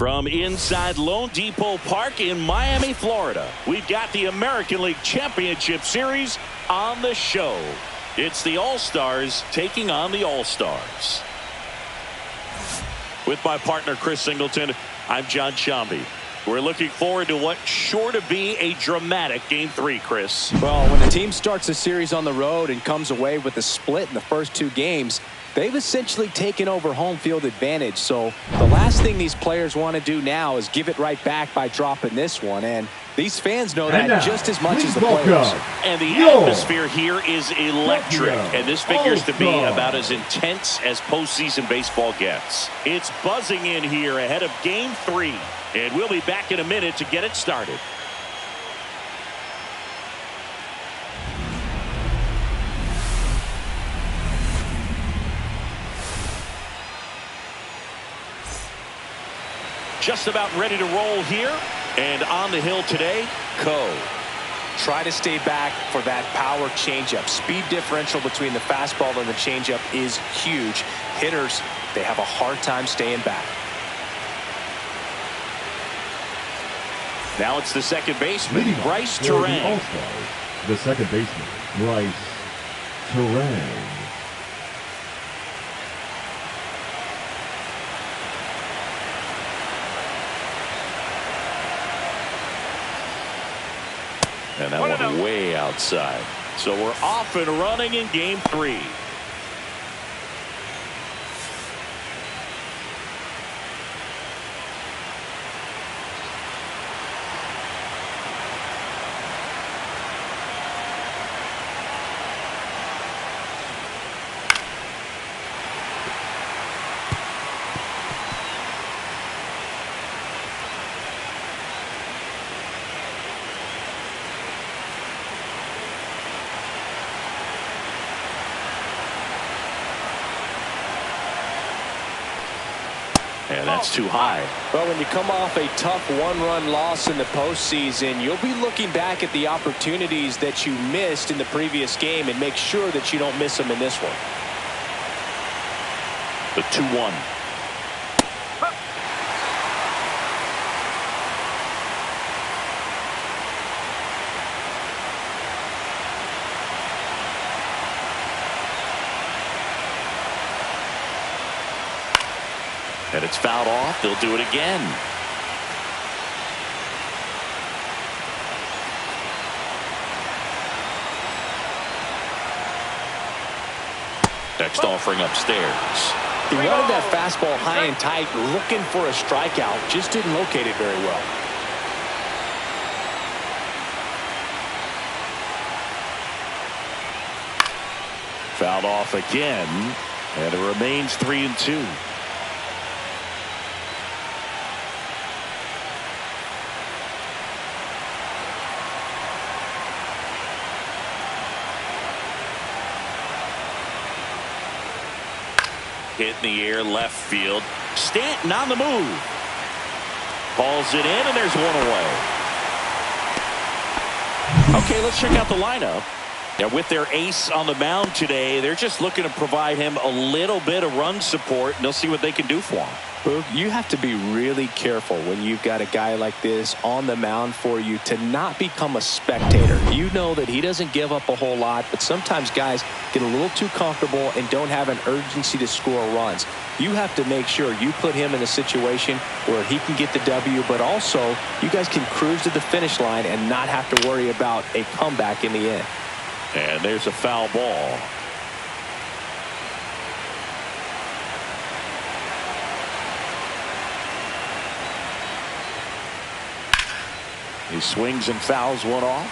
From inside Lone Depot Park in Miami, Florida, we've got the American League Championship Series on the show. It's the All-Stars taking on the All-Stars. With my partner, Chris Singleton, I'm John Shambi. We're looking forward to what's sure to be a dramatic Game 3, Chris. Well, when a team starts a series on the road and comes away with a split in the first 2 games, they've essentially taken over home field advantage. So the last thing these players want to do now is give it right back by dropping this one. And these fans know that just as much as the players. And the atmosphere here is electric. And this figures to be about as intense as postseason baseball gets. It's buzzing in here ahead of Game 3. And we'll be back in a minute to get it started. Just about ready to roll here. And on the hill today, Coe. Try to stay back for that power changeup. Speed differential between the fastball and the changeup is huge. Hitters, they have a hard time staying back. Now it's the second baseman, Brice Turang. The second baseman, Brice Turang. And that one way outside. So we're off and running in Game 3. And that's too high. Well, when you come off a tough 1-run loss in the postseason, you'll be looking back at the opportunities that you missed in the previous game and make sure that you don't miss them in this one. The 2-1. And it's fouled off. They'll do it again. Next offering upstairs. He wanted that fastball high and tight, looking for a strikeout. Just didn't locate it very well. Fouled off again. And it remains 3-2. Hit in the air, left field. Stanton on the move. Balls it in, and there's one away. Okay, let's check out the lineup. Now, with their ace on the mound today, they're just looking to provide him a little bit of run support, and they'll see what they can do for him. Boog, you have to be really careful when you've got a guy like this on the mound for you to not become a spectator. You know that he doesn't give up a whole lot, but sometimes guys get a little too comfortable and don't have an urgency to score runs. You have to make sure you put him in a situation where he can get the W, but also you guys can cruise to the finish line and not have to worry about a comeback in the end. And there's a foul ball. He swings and fouls one off.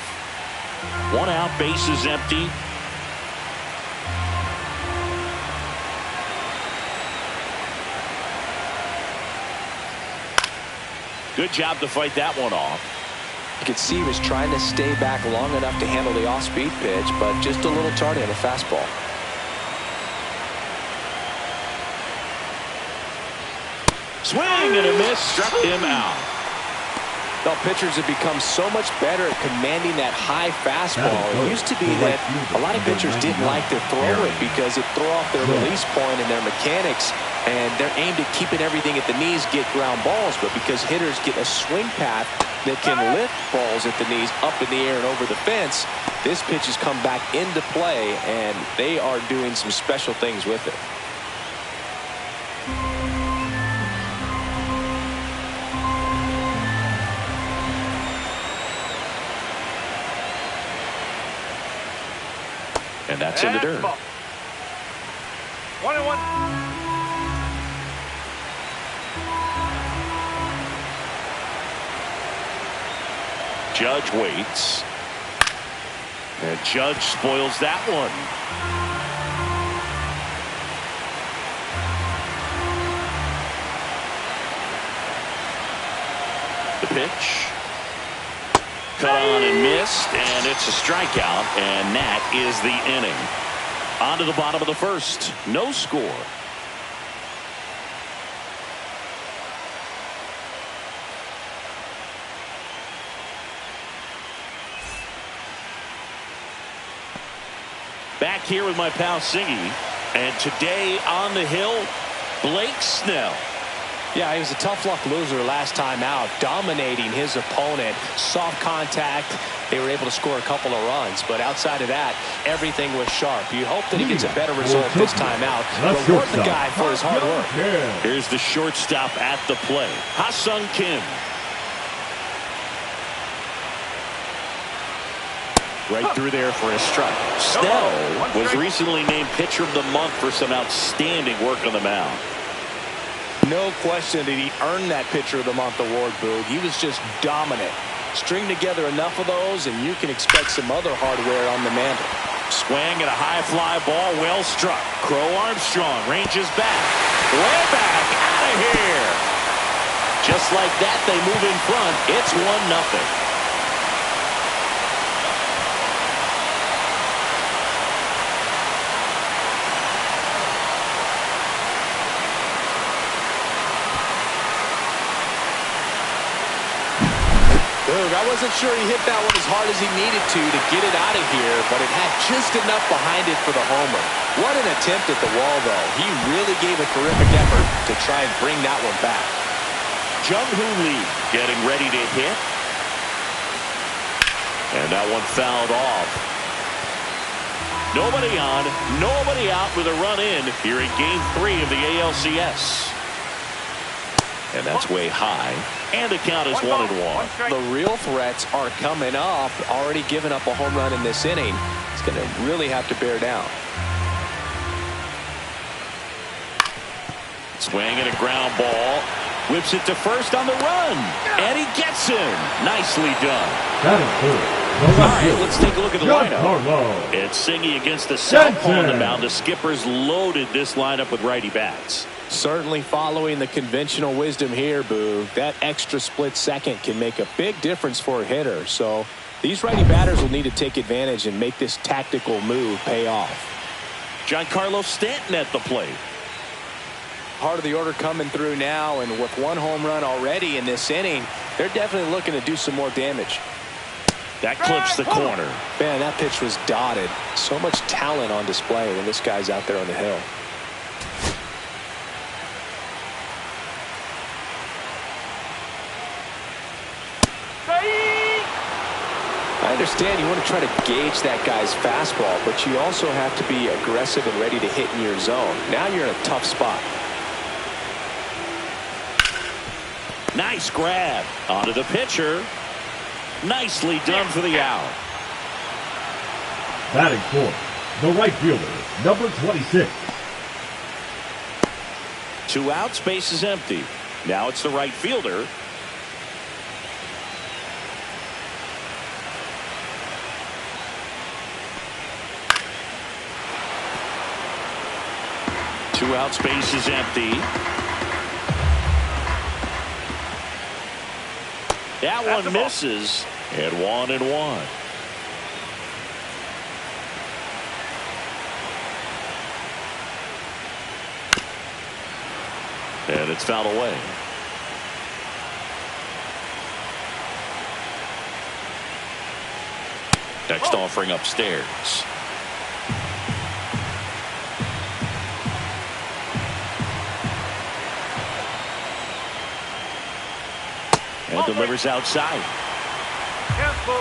1 out, bases empty. Good job to fight that one off. You could see he was trying to stay back long enough to handle the off-speed pitch, but just a little tardy on the fastball. Swing and a miss, struck him out. Well, pitchers have become so much better at commanding that high fastball. It used to be that a lot of pitchers didn't like to throw it because it threw off their release point and their mechanics, and they're aimed at keeping everything at the knees, get ground balls. But because hitters get a swing path that can lift balls at the knees up in the air and over the fence, this pitch has come back into play, and they are doing some special things with it. And that's in the dirt. 1-1. Judge waits. And Judge spoils that one. The pitch. Cut on and missed, and it's a strikeout, and that is the inning. On to the bottom of the first. No score. Back here with my pal Singy, and today on the hill, Blake Snell. Yeah, he was a tough luck loser last time out, dominating his opponent. Soft contact. They were able to score a couple of runs, but outside of that, everything was sharp. You hope that he gets a better result this time out. Reward the guy for his hard work. Here's the shortstop at the plate, Ha-Seong Kim. Right through there for a strike. Snell was recently named Pitcher of the Month for some outstanding work on the mound. No question that he earned that Pitcher of the Month award, Boog. He was just dominant. String together enough of those, and you can expect some other hardware on the mantle. Swing at a high fly ball, well struck. Crow Armstrong ranges back. Way back, out of here. Just like that, they move in front. It's 1-0. I wasn't sure he hit that one as hard as he needed to get it out of here, but it had just enough behind it for the homer. What an attempt at the wall, though. He really gave a terrific effort to try and bring that one back. Jung-Hoo Lee getting ready to hit. And that one fouled off. Nobody on, nobody out with a run in here in Game 3 of the ALCS. And that's way high. And the count is 1-1. The real threats are coming up. Already given up a home run in this inning. It's going to really have to bear down. Swing and a ground ball. Whips it to first on the run. And he gets him. Nicely done. That is good. All right, let's take a look at the lineup. It's Singy against the southpaw on the mound. The Skippers loaded this lineup with righty bats. Certainly following the conventional wisdom here, Boog. That extra split second can make a big difference for a hitter. So these righty batters will need to take advantage and make this tactical move pay off. Giancarlo Stanton at the plate. Part of the order coming through now, and with one home run already in this inning, they're definitely looking to do some more damage. That clips the corner. Man, that pitch was dotted. So much talent on display when this guy's out there on the hill. I understand you want to try to gauge that guy's fastball, but you also have to be aggressive and ready to hit in your zone. Now you're in a tough spot. Nice grab. Onto the pitcher. Nicely done for the out. Batting fourth, the right fielder, number 26. 2 outs, base is empty. Now it's the right fielder. Two outs, base is empty. That one misses, and 1-1. And it's fouled away. Next offering upstairs. And delivers outside. Careful.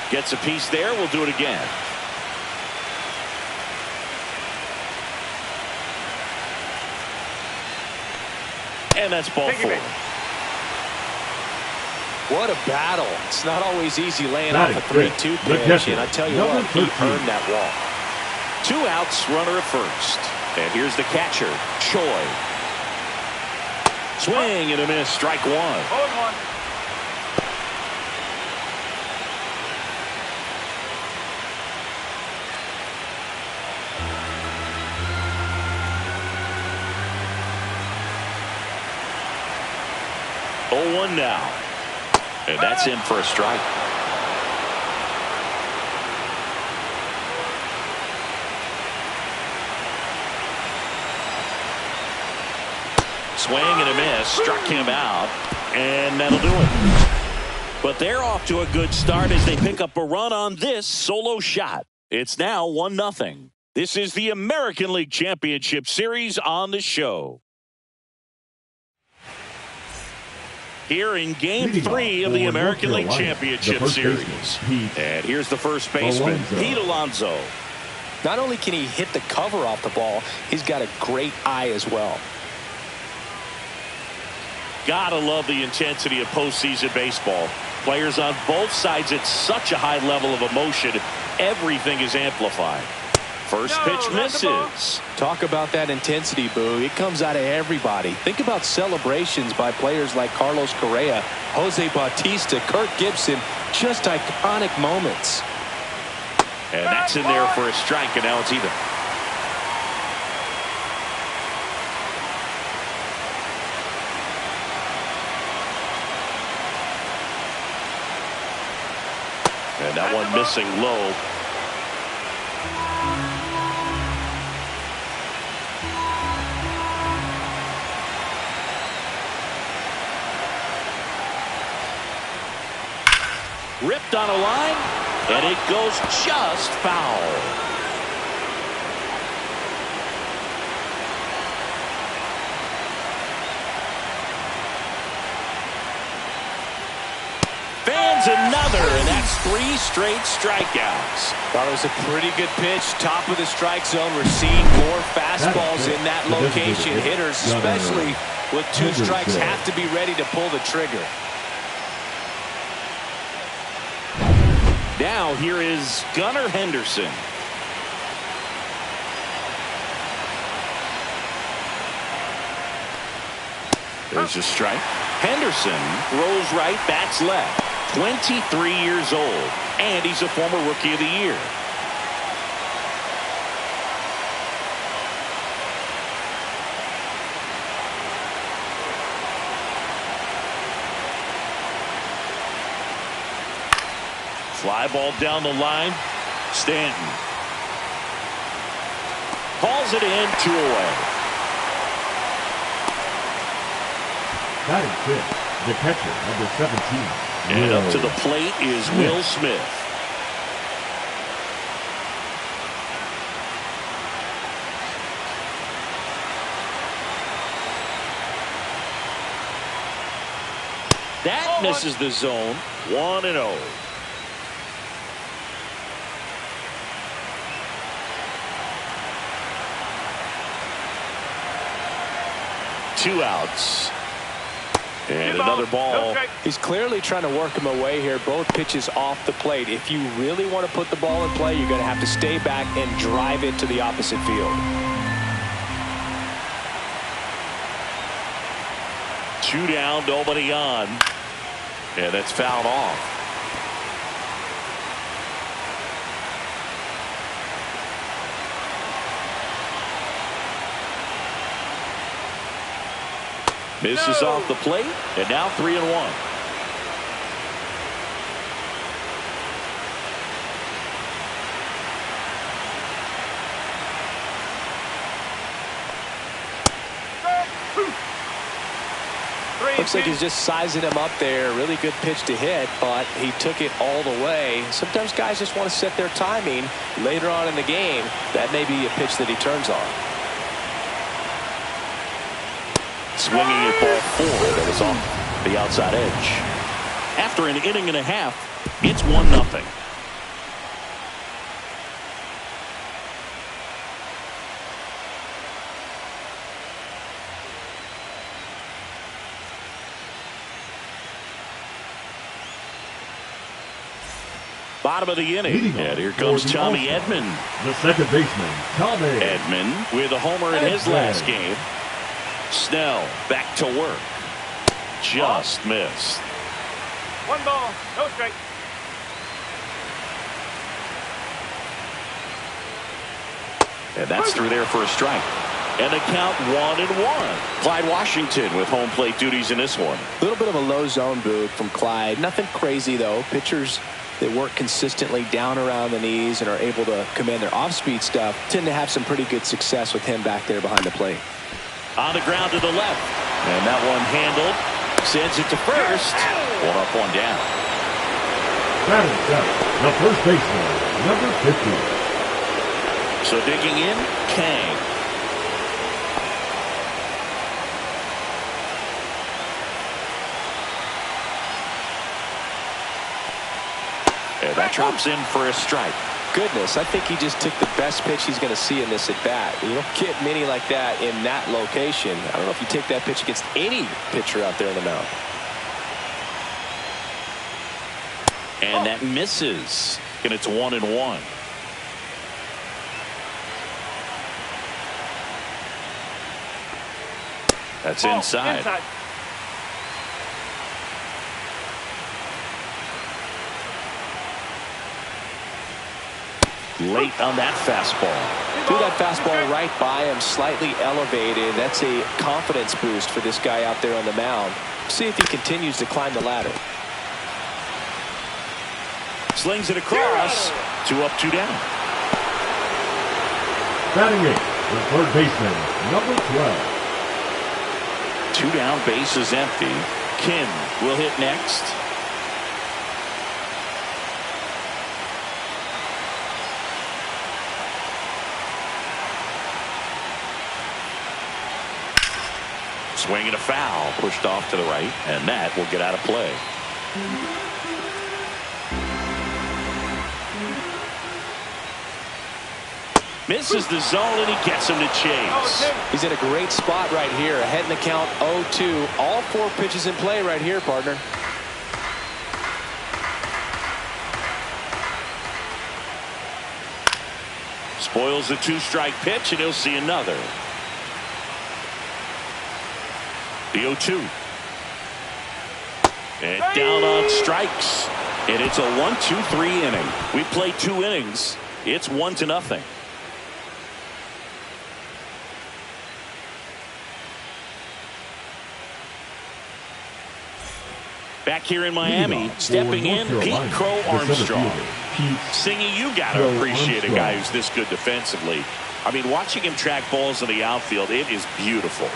Gets a piece there. We'll do it again. And that's ball four. What a battle. It's not always easy laying off a 3-2 pitch, and I tell you what, he earned that walk. 2 outs, runner at first. And here's the catcher, Choi. Swing and a miss, strike one. 0-1. Oh, 1 now. And that's in for a strike. Swing and a miss. Struck him out. And that'll do it. But they're off to a good start as they pick up a run on this solo shot. It's now 1-0. This is the American League Championship Series on the show. Here in Game 3 of the American League Championship Series. And here's the first baseman, Pete Alonso. Not only can he hit the cover off the ball, he's got a great eye as well. Gotta love the intensity of postseason baseball. Players on both sides at such a high level of emotion, everything is amplified. First pitch misses. Talk about that intensity, Boo. It comes out of everybody. Think about celebrations by players like Carlos Correa, Jose Bautista, Kirk Gibson. Just iconic moments. And that's in there for a strike, and now it's even. And that one missing low. Ripped on a line, and it goes just foul. Fans another, and that's 3 straight strikeouts. That was a pretty good pitch, top of the strike zone. We're seeing more fastballs in that location. Hitters, especially with 2 strikes, have to be ready to pull the trigger. Now here is Gunnar Henderson. There's a strike. Henderson throws right, bats left. 23 years old, and he's a former Rookie of the Year. Fly ball down the line. Stanton calls it in, 2 away. Batting fifth, the catcher, number 17. And up to the plate is Will Smith. That misses the zone. 1-0. Two outs. And another ball. He's clearly trying to work him away here. Both pitches off the plate. If you really want to put the ball in play, you're going to have to stay back and drive it to the opposite field. 2 down, nobody on. And that's fouled off. Misses off the plate, and now 3-1. Looks like he's just sizing him up there. Really good pitch to hit, but he took it all the way. Sometimes guys just want to set their timing later on in the game. That may be a pitch that he turns on. Swinging at ball 4 that is on the outside edge. After an inning and a half, it's 1-0. Bottom of the inning, and here comes Tommy Edman. The second baseman, Tommy Edman with a homer in his last game. Snell back to work. Just missed. 1 ball, no strike. And that's through there for a strike. And the count 1-1. Clyde Washington with home plate duties in this one. A little bit of a low zone boot from Clyde. Nothing crazy, though. Pitchers that work consistently down around the knees and are able to command their off-speed stuff tend to have some pretty good success with him back there behind the plate. On the ground to the left. And that one handled. Sends it to first. 1 up, 1 down. Batting seventh, the first baseman, number 50. So digging in, Kang. And that drops in for a strike. Goodness, I think he just took the best pitch he's going to see in this at-bat. You don't get many like that in that location. I don't know if you take that pitch against any pitcher out there in the mound. And that misses. And it's 1-1. That's inside. Late on that fastball. Threw that fastball right by him, slightly elevated. That's a confidence boost for this guy out there on the mound. See if he continues to climb the ladder. Slings it across. 2 up, 2 down. Batting eighth, the third baseman, number 12. 2 down, base is empty. Kim will hit next. Swing and a foul, pushed off to the right, and that will get out of play. Misses the zone, and he gets him to chase. He's in a great spot right here, ahead in the count 0-2. All 4 pitches in play right here, partner. Spoils the 2-strike pitch, and he'll see another. The 0-2. And down on strikes. And it's a 1-2-3 inning. We played 2 innings. It's 1-0. Back here in Miami, stepping in, Pete Crow Armstrong. Singing, you got to appreciate a guy who's this good defensively. I mean, watching him track balls in the outfield, it is beautiful.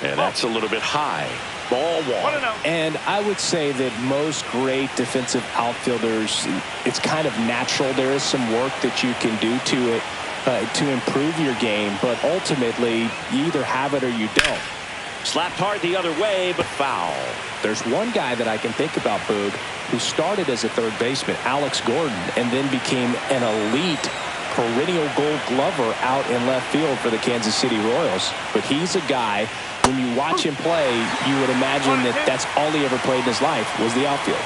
And that's a little bit high. Ball 1. And I would say that most great defensive outfielders, it's kind of natural. There is some work that you can do to it to improve your game, but ultimately you either have it or you don't. Slapped hard the other way, but foul. There's one guy that I can think about, Boog, who started as a third baseman, Alex Gordon, and then became an elite perennial Gold Glover out in left field for the Kansas City Royals. But he's a guy, when you watch him play, you would imagine that that's all he ever played in his life was the outfield.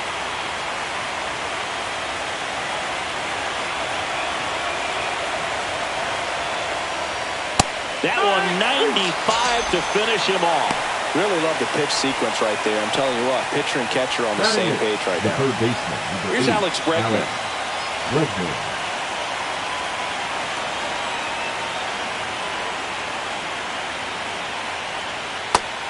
That one 95 to finish him off. Really love the pitch sequence right there. I'm telling you what, pitcher and catcher on the same page right now. Third baseman, Here's Alex Bregman.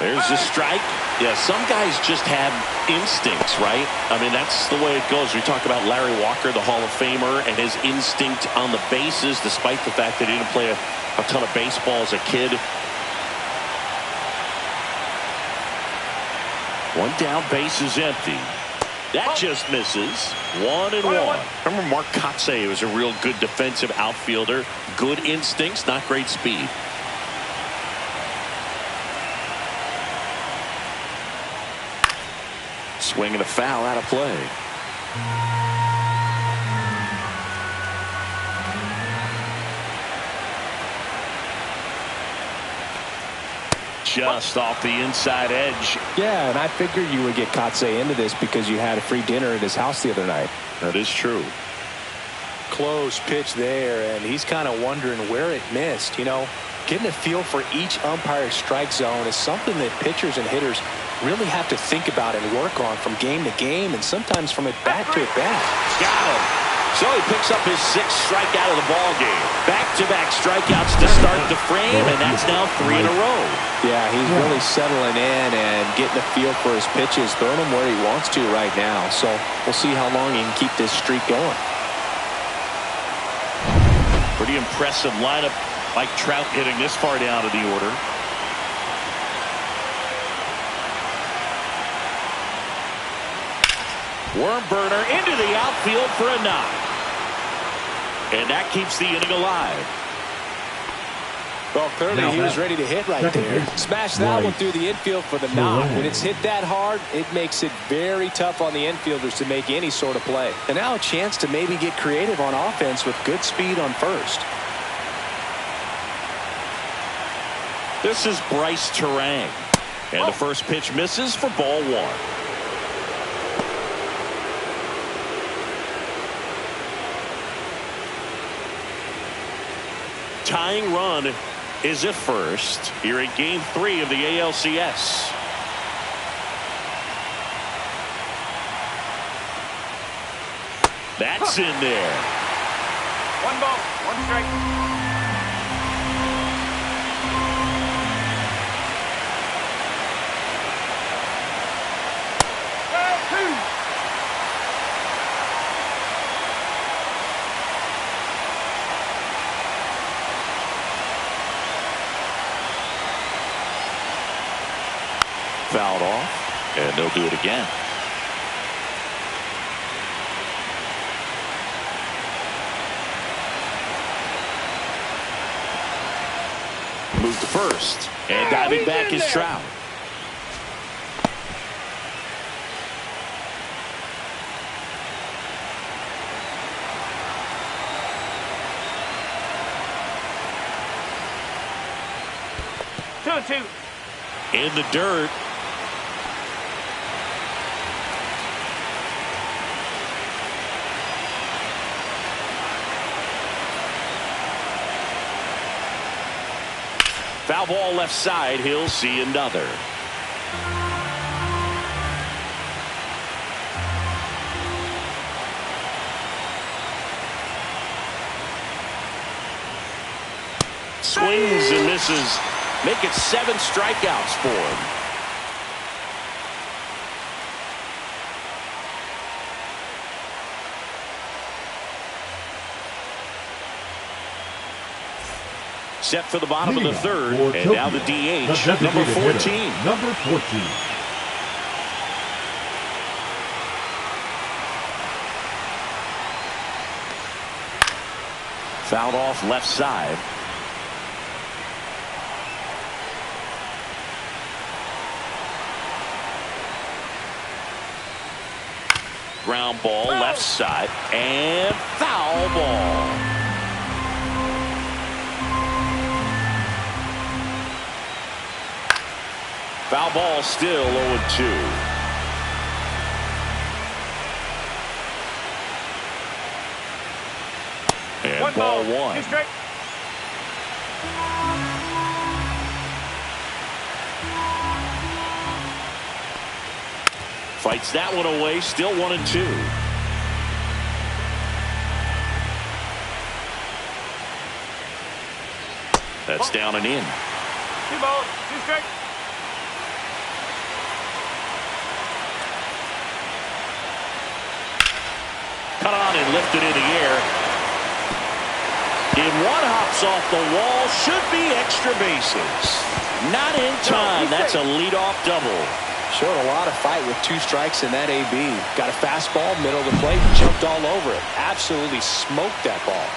There's the strike. Yeah, some guys just have instincts, right? I mean, that's the way it goes. We talk about Larry Walker, the Hall of Famer, and his instinct on the bases, despite the fact that he didn't play a ton of baseball as a kid. One down, base is empty. That just misses. 1-1. Remember Mark Kotsay was a real good defensive outfielder. Good instincts, not great speed. Swing and a foul out of play. Just off the inside edge. Yeah, and I figured you would get Kotsay into this because you had a free dinner at his house the other night. That is true. Close pitch there, and he's kind of wondering where it missed. You know, getting a feel for each umpire's strike zone is something that pitchers and hitters really have to think about and work on from game to game, and sometimes from at bat to at bat. Got him. So he picks up his 6th strikeout of the ball game. Back-to-back strikeouts to start the frame, and that's now 3 in a row. Yeah, he's really settling in and getting a feel for his pitches, throwing them where he wants to right now. So we'll see how long he can keep this streak going. Pretty impressive lineup. Mike Trout hitting this far down in the order. Worm burner into the outfield for a knock. And that keeps the inning alive. Well, clearly he was ready to hit right there. Smash that one through the infield for the knock. When it's hit that hard, it makes it very tough on the infielders to make any sort of play. And now a chance to maybe get creative on offense with good speed on first. This is Bryce Turang. And the first pitch misses for ball 1. Tying run is at first here in Game 3 of the ALCS. That's in there. 1 ball, 1 strike. Fouled off, and they'll do it again. Move to first, and diving back is Trout. Two. In the dirt. Foul ball left side. He'll see another. Swings and misses. Make it 7 strikeouts for him. Set for the bottom of the 3rd, and now the DH, number 14. Number 14. Fouled off left side. Ground ball left side, and foul ball. Foul ball still 0-2. And ball 1. 2 strike. Fights that one away, still 1-2. That's down and in. 2 balls, 2 strikes. Cut on and lifted in the air. And one hops off the wall. Should be extra bases. Not in time. That's a leadoff double. Showed a lot of fight with 2 strikes in that AB. Got a fastball, middle of the plate, jumped all over it. Absolutely smoked that ball.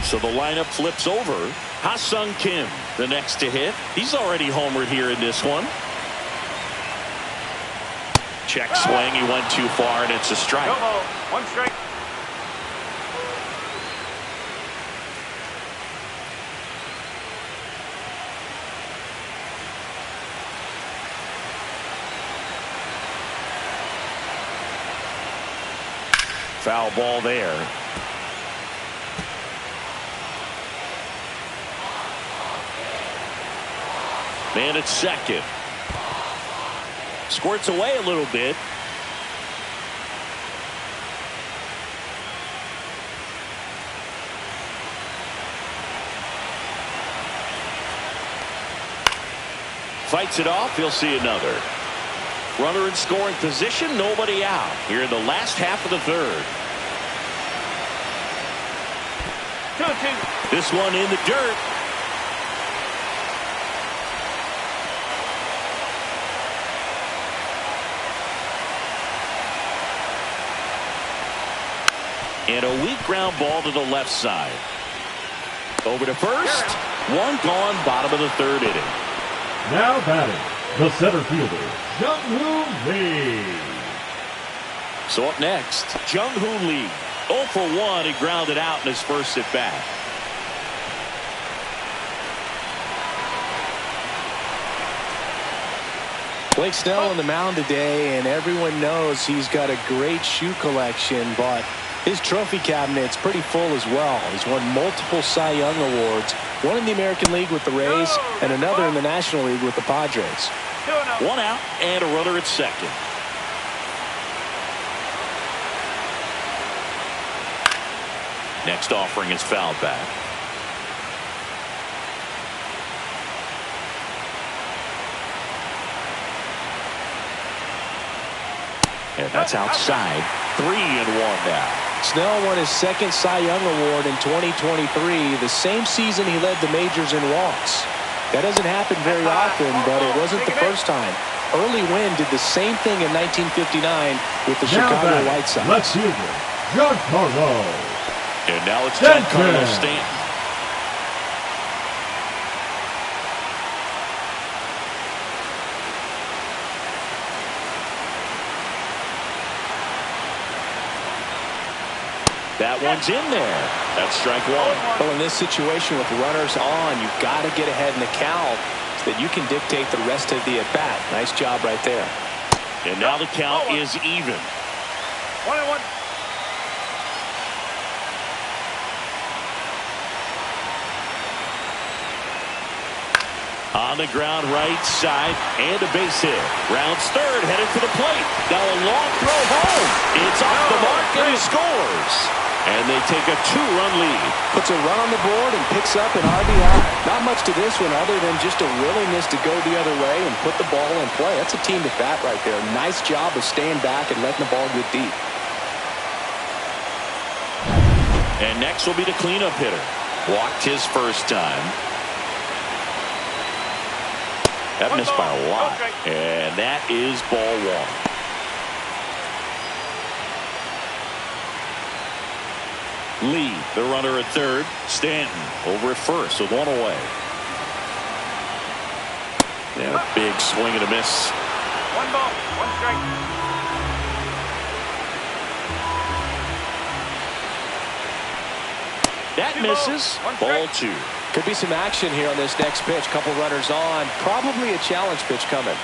So the lineup flips over. Ha-Sung Kim, the next to hit. He's already homered here in this one. Check swing. He went too far, and it's a strike. No ball. 1 strike. Foul ball there. Man at second. Squirts away a little bit. Fights it off. He'll see another. Runner in scoring position. Nobody out here in the last half of the third. 2-2. This one in the dirt. And a weak ground ball to the left side. Over to first. One gone, bottom of the third inning. Now batting, the center fielder, Jung-Hoo Lee. So up next, Jung-Hoo Lee. 0 for 1. He grounded out in his first at bat. Blake Snell on the mound today, and everyone knows he's got a great shoe collection, but his trophy cabinet's pretty full as well. He's won multiple Cy Young awards, one in the American League with the Rays and another in the National League with the Padres. 1 out and a runner at second. Next offering is fouled back. And that's outside. 3-1 now. Snell won his second Cy Young Award in 2023, the same season he led the majors in walks. That doesn't happen very often, but it wasn't the first time. Early Wynn did the same thing in 1959 with the Chicago White Sox. Left fielder, Giancarlo. And now it's Giancarlo Stanton. That one's in there. That's strike 1. Well, in this situation with runners on, you've got to get ahead in the count so that you can dictate the rest of the at-bat. Nice job right there. And now the count is even. 1-1. On the ground, right side, and a base hit. Rounds third, headed for the plate. Now a long throw home. It's off the mark, and he scores. And they take a 2-run lead. Puts a run on the board and picks up an RBI. Not much to this one other than just a willingness to go the other way and put the ball in play. That's a team at bat right there. Nice job of staying back and letting the ball get deep. And next will be the cleanup hitter. Walked his first time. That missed by a lot. And that is ball 1. Lee, the runner at third. Stanton over at first with 1 away. And a big swing and a miss. 1 ball, 1 strike. That misses. Ball 2. Could be some action here on this next pitch. Couple runners on. Probably a challenge pitch coming.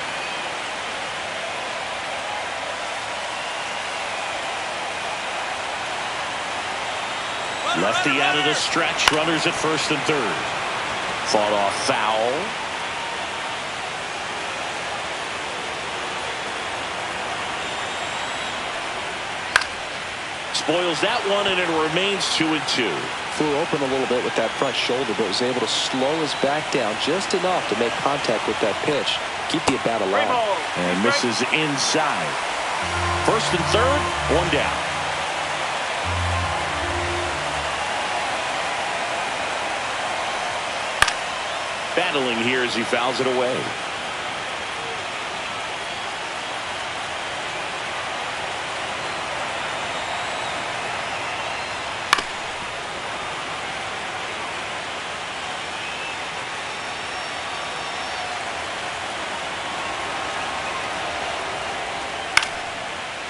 Lefty out of the stretch. Runners at first and third. Fought off foul. Spoils that one, and it remains 2-2. flew open a little bit with that front shoulder, but was able to slow his back down just enough to make contact with that pitch. Keep the at-bat alive. And misses inside. First and third, one down. Battling here as he fouls it away.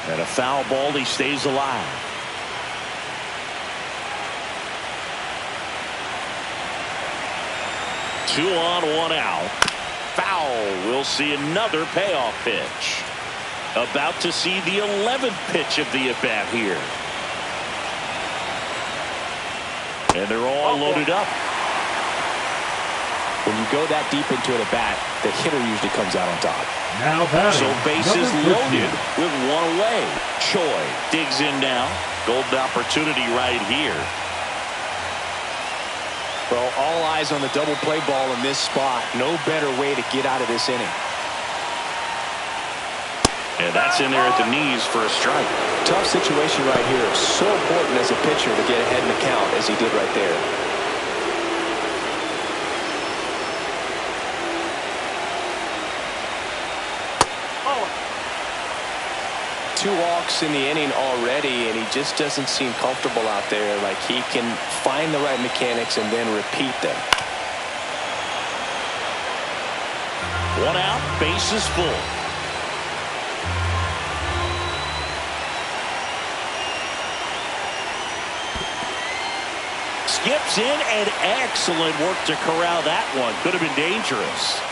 And a foul ball, he stays alive. Two on, one out. Foul. We'll see another payoff pitch. About to see the 11th pitch of the at-bat here. And they're all loaded up. When you go that deep into an at-bat, the hitter usually comes out on top. Now batting, So bases number 15. loaded with one away. Choi digs in now. Golden opportunity right here. Well, all eyes on the double play ball in this spot. No better way to get out of this inning. And that's in there at the knees for a strike. Tough situation right here. So important as a pitcher to get ahead in the count as he did right there. Two walks in the inning already, and he just doesn't seem comfortable out there. Like he can find the right mechanics and then repeat them. One out, bases full. Skips in, and excellent work to corral that one. Could have been dangerous.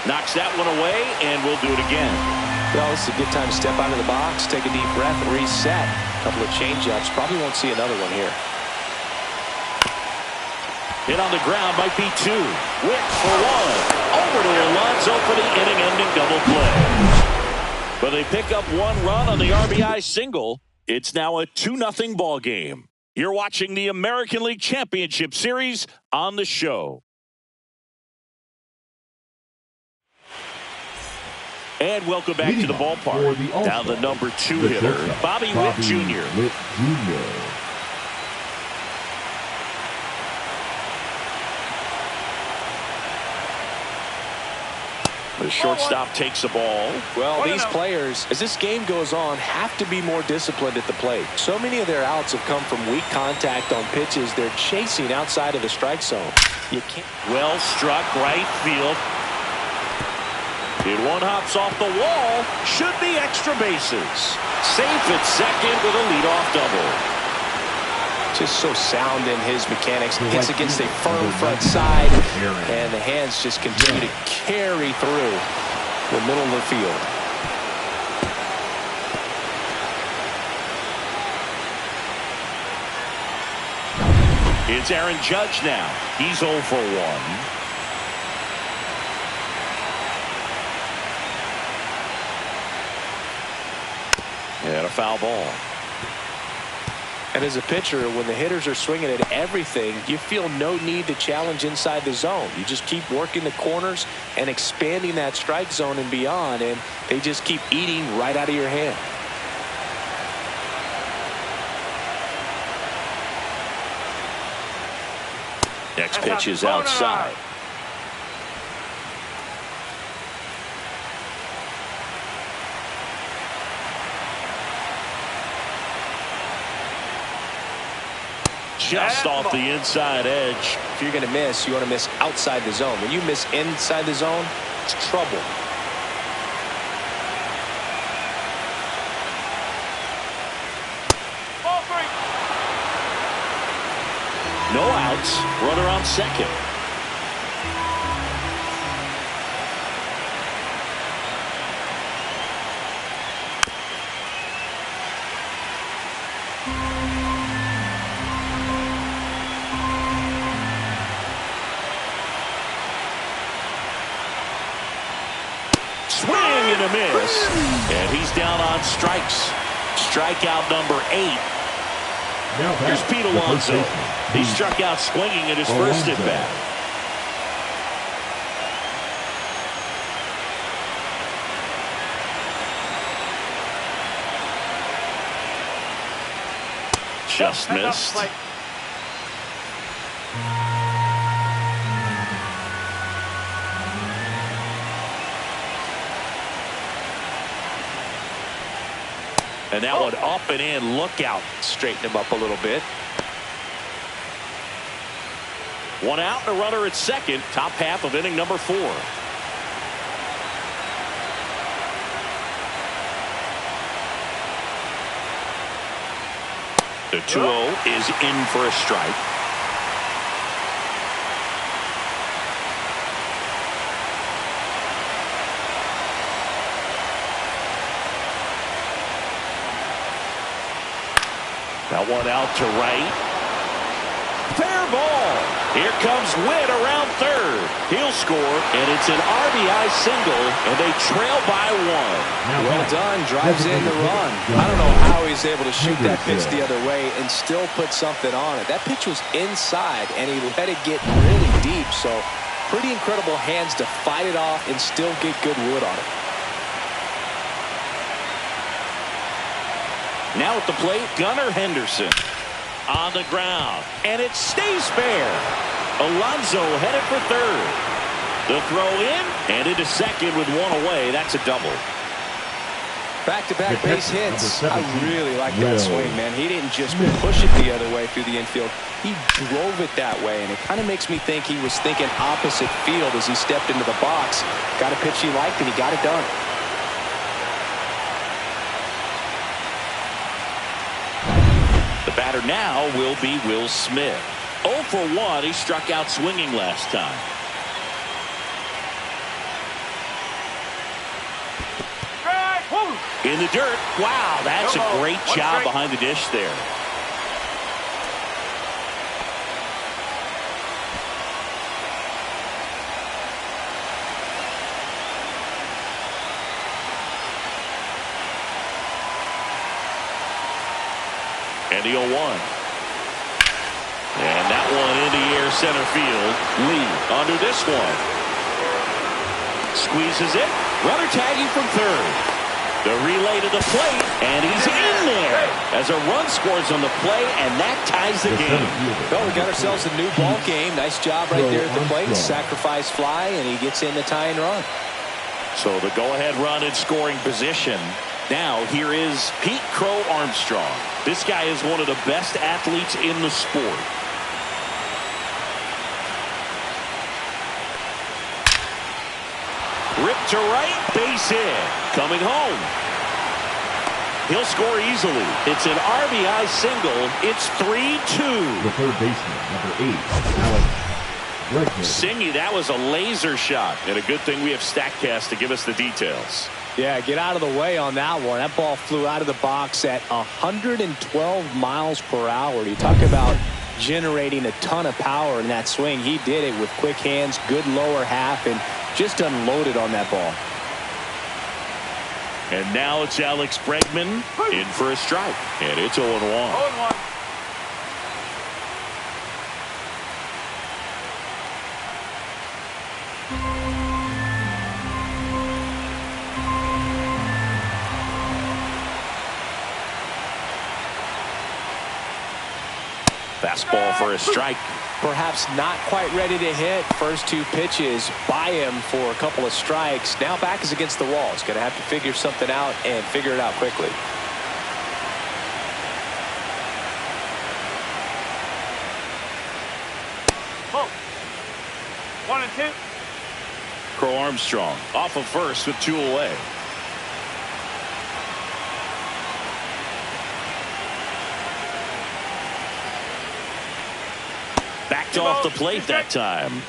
Knocks that one away, and we'll do it again. Well, this is a good time to step out of the box, take a deep breath, and reset. A couple of change-ups. Probably won't see another one here. Hit on the ground, might be two. Wick for one. Over to Alonso for the inning-ending double play. But they pick up one run on the RBI single. It's now a 2-0 ball game. You're watching the American League Championship Series on the show. And welcome back to the ballpark. Now the number 2 hitter, Bobby Witt Jr. The shortstop takes the ball. Well, these players, as this game goes on, have to be more disciplined at the plate. So many of their outs have come from weak contact on pitches they're chasing outside of the strike zone. You can't. Well struck, right field. It one hops off the wall. Should be extra bases. Safe at second with a leadoff double. Just so sound in his mechanics. Hits against a firm front side, and the hands just continue to carry through the middle of the field. It's Aaron Judge now. He's 0 for 1. And a foul ball. And as a pitcher, when the hitters are swinging at everything, you feel no need to challenge inside the zone. You just keep working the corners and expanding that strike zone and beyond, and they just keep eating right out of your hand. Next pitch is outside. Just off the inside edge. If you're going to miss, you want to miss outside the zone. When you miss inside the zone, it's trouble. Ball 3. No outs. Runner on second. Swing and a miss. And he's down on strikes. Strikeout number 8. Here's Pete Alonso. He struck out swinging at his first at bat. Just missed. And that one up and in. Look out. Straighten him up a little bit. One out and a runner at second. Top half of inning number 4. The 2-0 is in for a strike. That one out to right. Fair ball. Here comes Witt around third. He'll score, and it's an RBI single, and they trail by 1. Well done. Drives in the run. I don't know how he's able to shoot that pitch the other way and still put something on it. That pitch was inside, and he let it get really deep. So pretty incredible hands to fight it off and still get good wood on it. Now at the plate, Gunnar Henderson on the ground, and it stays fair. Alonso headed for third. The throw in and into second with 1 away. That's a double. Back-to-back base hits. I really like that swing, man. He didn't just push it the other way through the infield. He drove it that way, and it kind of makes me think he was thinking opposite field as he stepped into the box. Got a pitch he liked, and he got it done. The batter now will be Will Smith. 0 for 1. He struck out swinging last time. In the dirt. Wow, that's a great job behind the dish there. And the 0-1. And that one in the air center field. Lee under this one. Squeezes it. Runner tagging from third. The relay to the plate, and he's in there as a run scores on the play, and that ties the game. Well, we got ourselves a new ball game. Nice job right there at the plate. Sacrifice fly, and he gets in the tying run. So the go-ahead run in scoring position. Now here is Pete Crow Armstrong. This guy is one of the best athletes in the sport. Ripped to right, base hit. Coming home. He'll score easily. It's an RBI single. It's 3-2. The third baseman, number 8, Alex Bregman. Singy, that was a laser shot. And a good thing we have StatCast to give us the details. Yeah, get out of the way on that one. That ball flew out of the box at 112 miles per hour. You talk about generating a ton of power in that swing. He did it with quick hands, good lower half, and just unloaded on that ball. And now it's Alex Bregman in for a strike. And it's 0-1. 0-1. Fastball for a strike. Perhaps not quite ready to hit. First 2 pitches by him for a couple of strikes. Now back is against the wall. He's going to have to figure something out and figure it out quickly. Oh. 1 and 2. Crow Armstrong off of first with 2 away. Backed off the plate that time.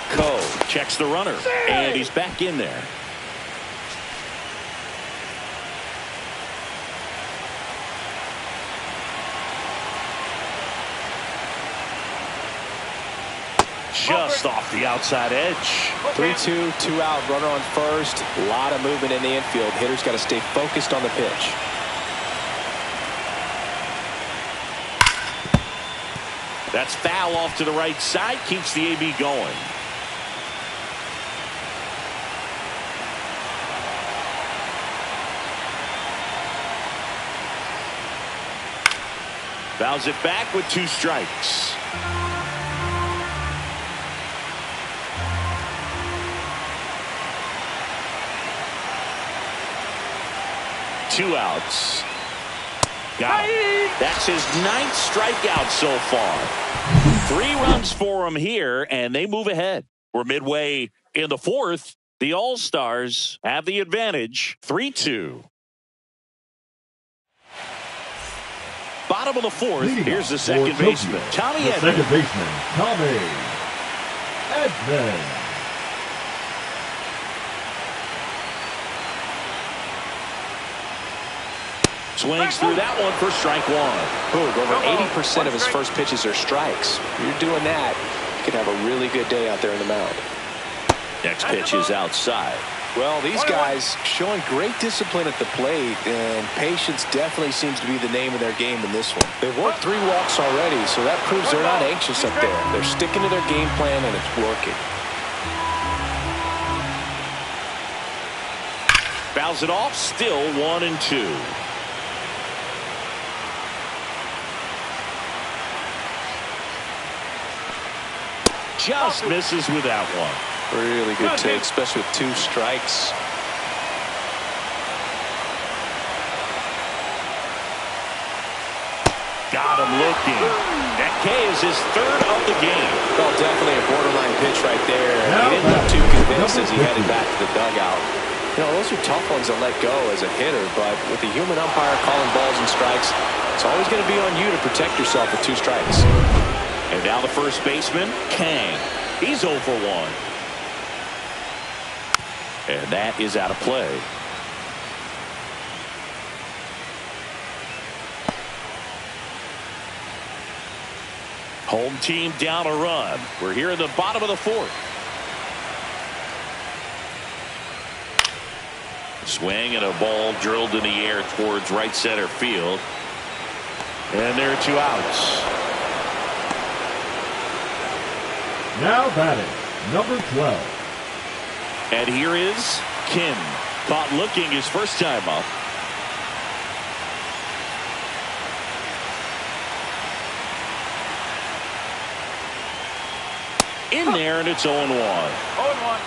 Coe checks the runner, and he's back in there. just off the outside edge. 3-2, 2 out, runner on first. A lot of movement in the infield. Hitter's got to stay focused on the pitch. That's foul off to the right side. Keeps the AB going. Fouls it back with 2 strikes. Two outs. Got him. That's his 9th strikeout so far. 3 runs for him here, and they move ahead. We're midway in the 4th. The All-Stars have the advantage, 3-2. Bottom of the 4th, here's the second baseman, Tommy Edman. Second baseman, Tommy Edman. Swings through that one for strike 1. Boog, over 80% of his first pitches are strikes. If you're doing that, you could have a really good day out there in the mound. Next pitch is outside. Well, these guys showing great discipline at the plate, and patience definitely seems to be the name of their game in this one. They've worked 3 walks already, so that proves they're not anxious up there. They're sticking to their game plan, and it's working. Fouls it off, still 1-2. Just misses with that one. Really good take, especially with 2 strikes. Got him looking. That K is his 3rd of the game. Well, definitely a borderline pitch right there. He didn't look too convinced as he headed back to the dugout. You know, those are tough ones to let go as a hitter, but with the human umpire calling balls and strikes, it's always going to be on you to protect yourself with 2 strikes. And now the first baseman, Kang. He's 0 for 1. And that is out of play. Home team down a run. We're here in the bottom of the 4th. Swing and a ball drilled in the air towards right center field. And there are 2 outs. Now batting, number 12. And here is Kim. Caught looking his first time up. In there, and it's 0-1. 0-1.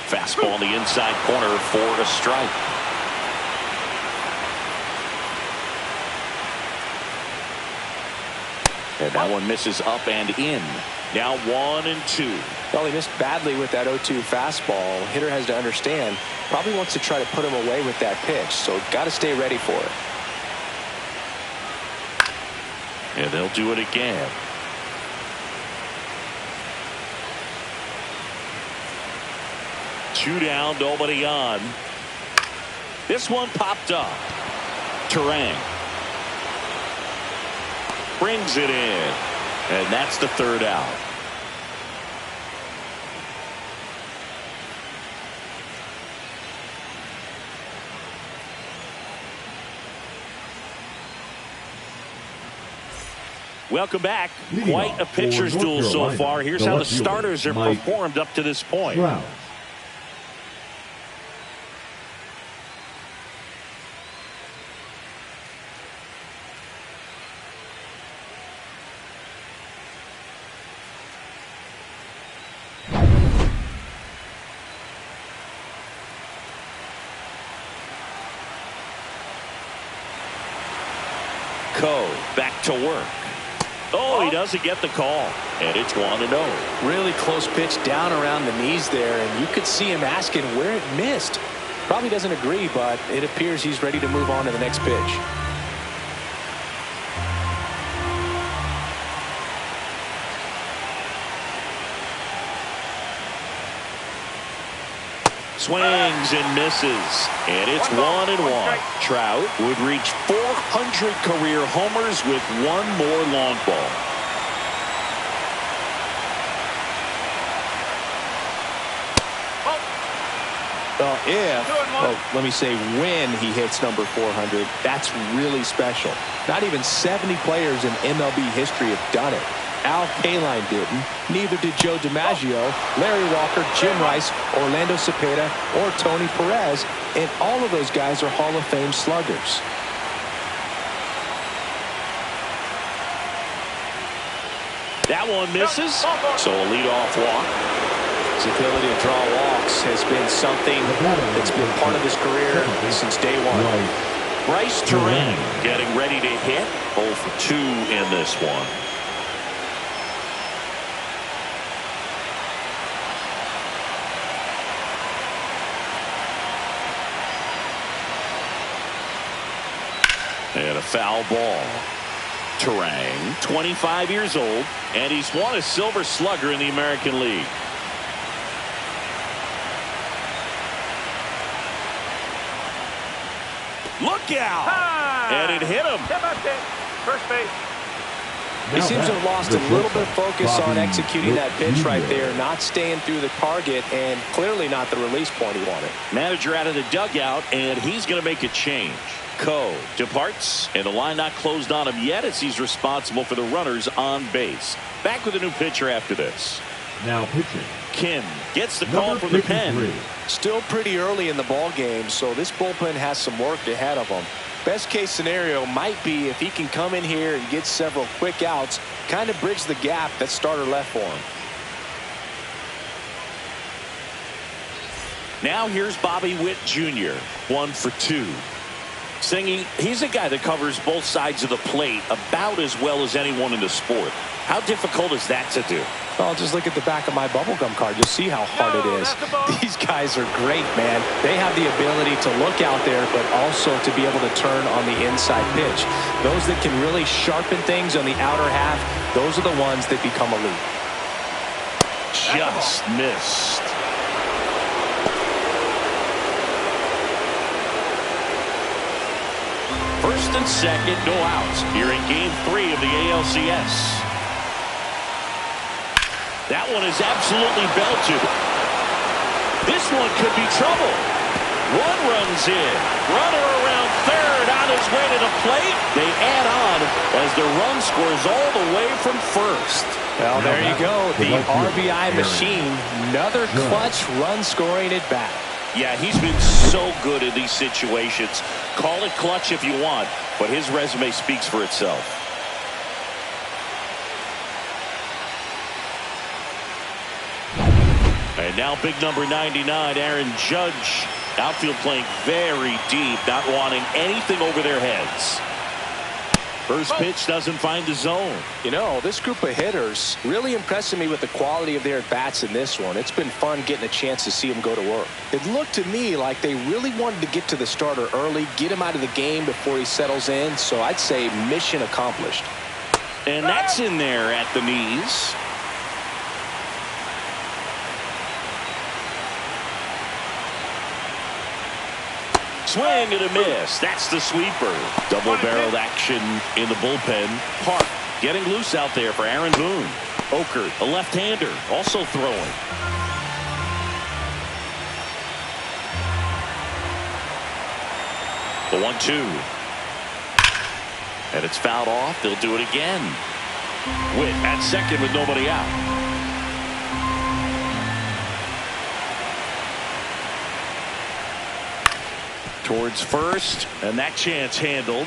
Fastball on the inside corner for a strike. And that one misses up and in. Now 1-2. Well, he missed badly with that 0-2 fastball. Hitter has to understand, probably wants to try to put him away with that pitch, so got to stay ready for it. And they'll do it again. Two down, nobody on. This one popped up. Turang brings it in, and that's the 3rd out. Welcome back. Quite a pitcher's duel so far. Here's how the starters have performed up to this point. Coe back to work. Oh, he doesn't get the call, and it's 1-0. Really close pitch down around the knees there, and you could see him asking where it missed. Probably doesn't agree, but it appears he's ready to move on to the next pitch. Swings and misses. And it's 1-1. Trout would reach 400 career homers with one more long ball. Well, let me say when he hits number 400, that's really special. Not even 70 players in MLB history have done it. Al Kaline didn't. Neither did Joe DiMaggio, Larry Walker, Jim Rice, Orlando Cepeda, or Tony Perez. And all of those guys are Hall of Fame sluggers. That one misses. So a leadoff walk. His ability to draw walks has been something that's been part of his career since day one. Bryce Turang getting ready to hit. 0 for 2 in this one. And a foul ball. Turang, 25 years old, and he's won a Silver Slugger in the American League. Look out! And it hit him. First base. He seems to have lost a little bit of focus on executing that pitch right there, not staying through the target, and clearly not the release point he wanted. Manager out of the dugout, and he's going to make a change. Coe departs, and the line not closed on him yet as he's responsible for the runners on base. Back with a new pitcher after this. Now pitching. Kim gets the call from the pen. Still pretty early in the ball game, so this bullpen has some work ahead of them. Best case scenario might be if he can come in here and get several quick outs, kind of bridge the gap that starter left for him. Now here's Bobby Witt Jr. 1 for 2. Singy, he's a guy that covers both sides of the plate about as well as anyone in the sport. How difficult is that to do? Well, just look at the back of my bubblegum card. You'll see how hard it is. These guys are great, man. They have the ability to look out there, but also to be able to turn on the inside pitch. Those that can really sharpen things on the outer half, those are the ones that become elite. Just missed. First and second, no outs here in Game 3 of the ALCS. That one is absolutely belted. This one could be trouble. One runs in. Runner around third on his way to the plate. They add on as the run scores all the way from first. Well, there you go. The RBI machine. Another clutch run scoring at bat. Yeah, he's been so good in these situations. Call it clutch if you want, but his resume speaks for itself. And now big number 99, Aaron Judge. Outfield playing very deep, not wanting anything over their heads. First pitch doesn't find the zone. You know, this group of hitters really impressing me with the quality of their at-bats in this one. It's been fun getting a chance to see them go to work. It looked to me like they really wanted to get to the starter early, get him out of the game before he settles in. So I'd say mission accomplished. And that's in there at the knees. Swing and a miss. That's the sweeper. Double-barreled action in the bullpen. Park getting loose out there for Aaron Boone. Okert, a left-hander, also throwing. The 1-2. And it's fouled off. They'll do it again. Witt at second with nobody out. Towards first, and that chance handled.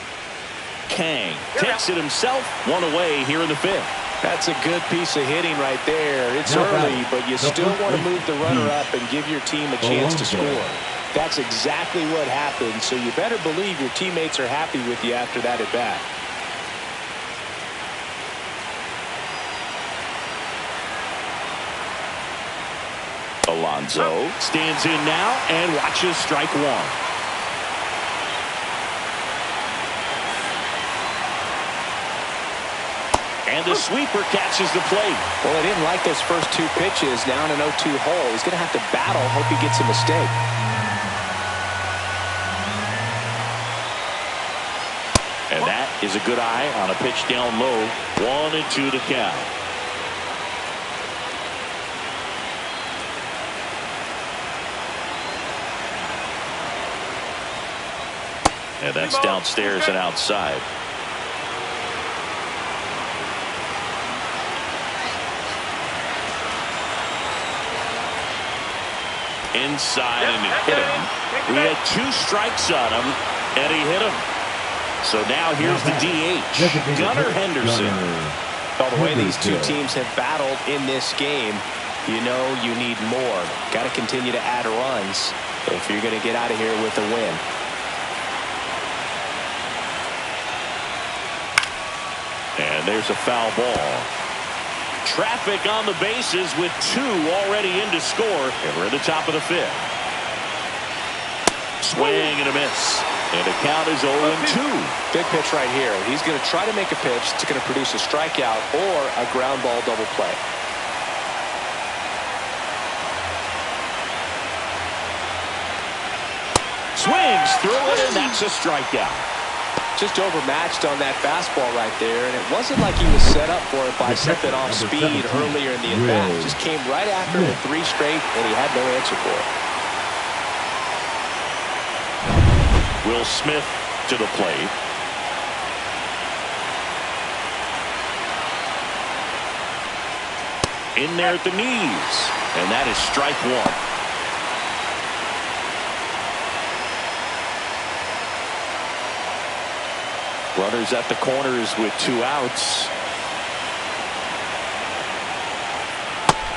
Kang takes it himself. One away here in the fifth. That's a good piece of hitting right there. It's early, but you still want to move the runner up and give your team a chance to score. That's exactly what happened, so you better believe your teammates are happy with you after that at bat. Alonso stands in now and watches strike one. And the sweeper catches the plate. Well, he didn't like those first two pitches. Now in an 0-2 hole, he's going to have to battle. Hope he gets a mistake. And that is a good eye on a pitch down low. 1-2 to count. And that's downstairs and outside. Inside, and he hit him. He had 2 strikes on him, and he hit him. So now here's the DH, Gunnar Henderson. Well, the way these two teams have battled in this game, you know you need more. Got to continue to add runs if you're going to get out of here with a win. And there's a foul ball. Traffic on the bases with 2 already in to score. And we're at the top of the 5th. Swing and a miss. And the count is 0-2. Big pitch right here. He's going to try to make a pitch that's going to produce a strikeout or a ground ball double play. Swings through it, and that's a strikeout. Just overmatched on that fastball right there, and it wasn't like he was set up for it by something off speed earlier in the at-bat. Just came right after it with 3 straight, and he had no answer for it. Will Smith to the plate. In there at the knees, and that is strike 1. Runners at the corners with 2 outs.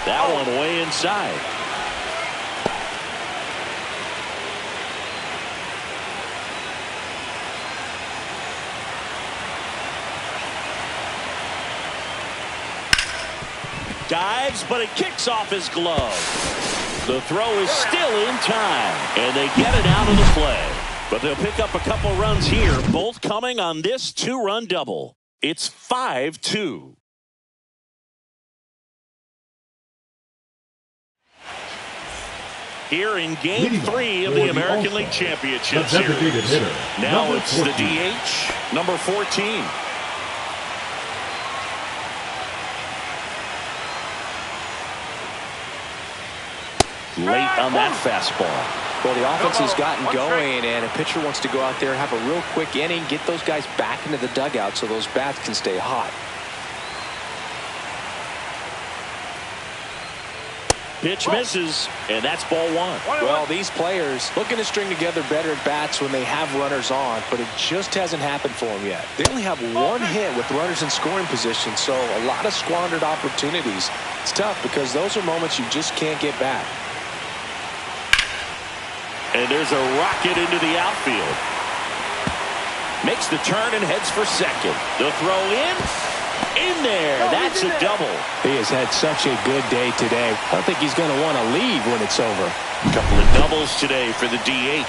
That one way inside. Dives, but it kicks off his glove. The throw is still in time, and they get it out of the play. But they'll pick up a couple runs here, both coming on this 2-run double. It's 5-2. Here in Game 3 of the American League Championship Series. Now it's the DH, number 14. Late on that fastball. Well, the offense has gotten going, and a pitcher wants to go out there and have a real quick inning, get those guys back into the dugout so those bats can stay hot. Pitch misses, and that's ball 1. Well, these players looking to string together better at bats when they have runners on, but it just hasn't happened for them yet. They only have 1 hit with runners in scoring position, so a lot of squandered opportunities. It's tough because those are moments you just can't get back. And there's a rocket into the outfield. Makes the turn and heads for second. The throw in there. That's a double. He has had such a good day today. I don't think he's going to want to leave when it's over. A couple of doubles today for the DH.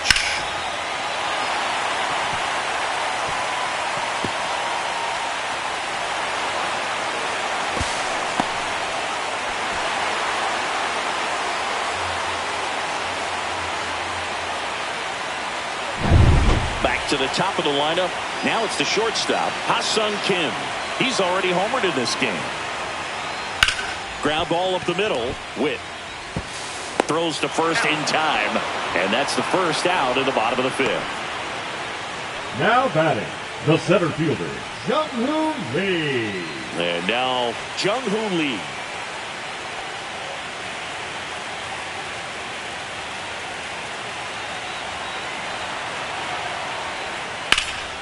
To the top of the lineup. Now it's the shortstop, Ha-Seong Kim. He's already homered in this game. Ground ball up the middle. Witt throws to first in time, and that's the first out in the bottom of the 5th. Now batting, the center fielder, Jung-Hoo Lee. And now Jung-Hoo Lee.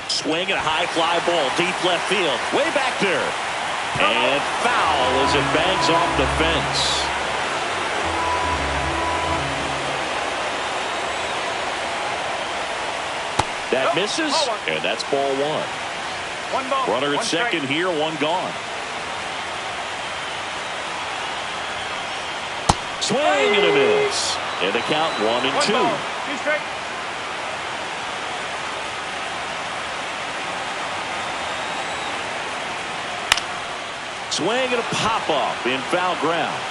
Swing and a high fly ball, deep left field, way back there. And foul as it bangs off the fence. That misses, and that's ball 1. Runner at second here, 1 gone. Swing and a miss. And the count 1-2. 2 straight. Swing and a pop-up in foul ground.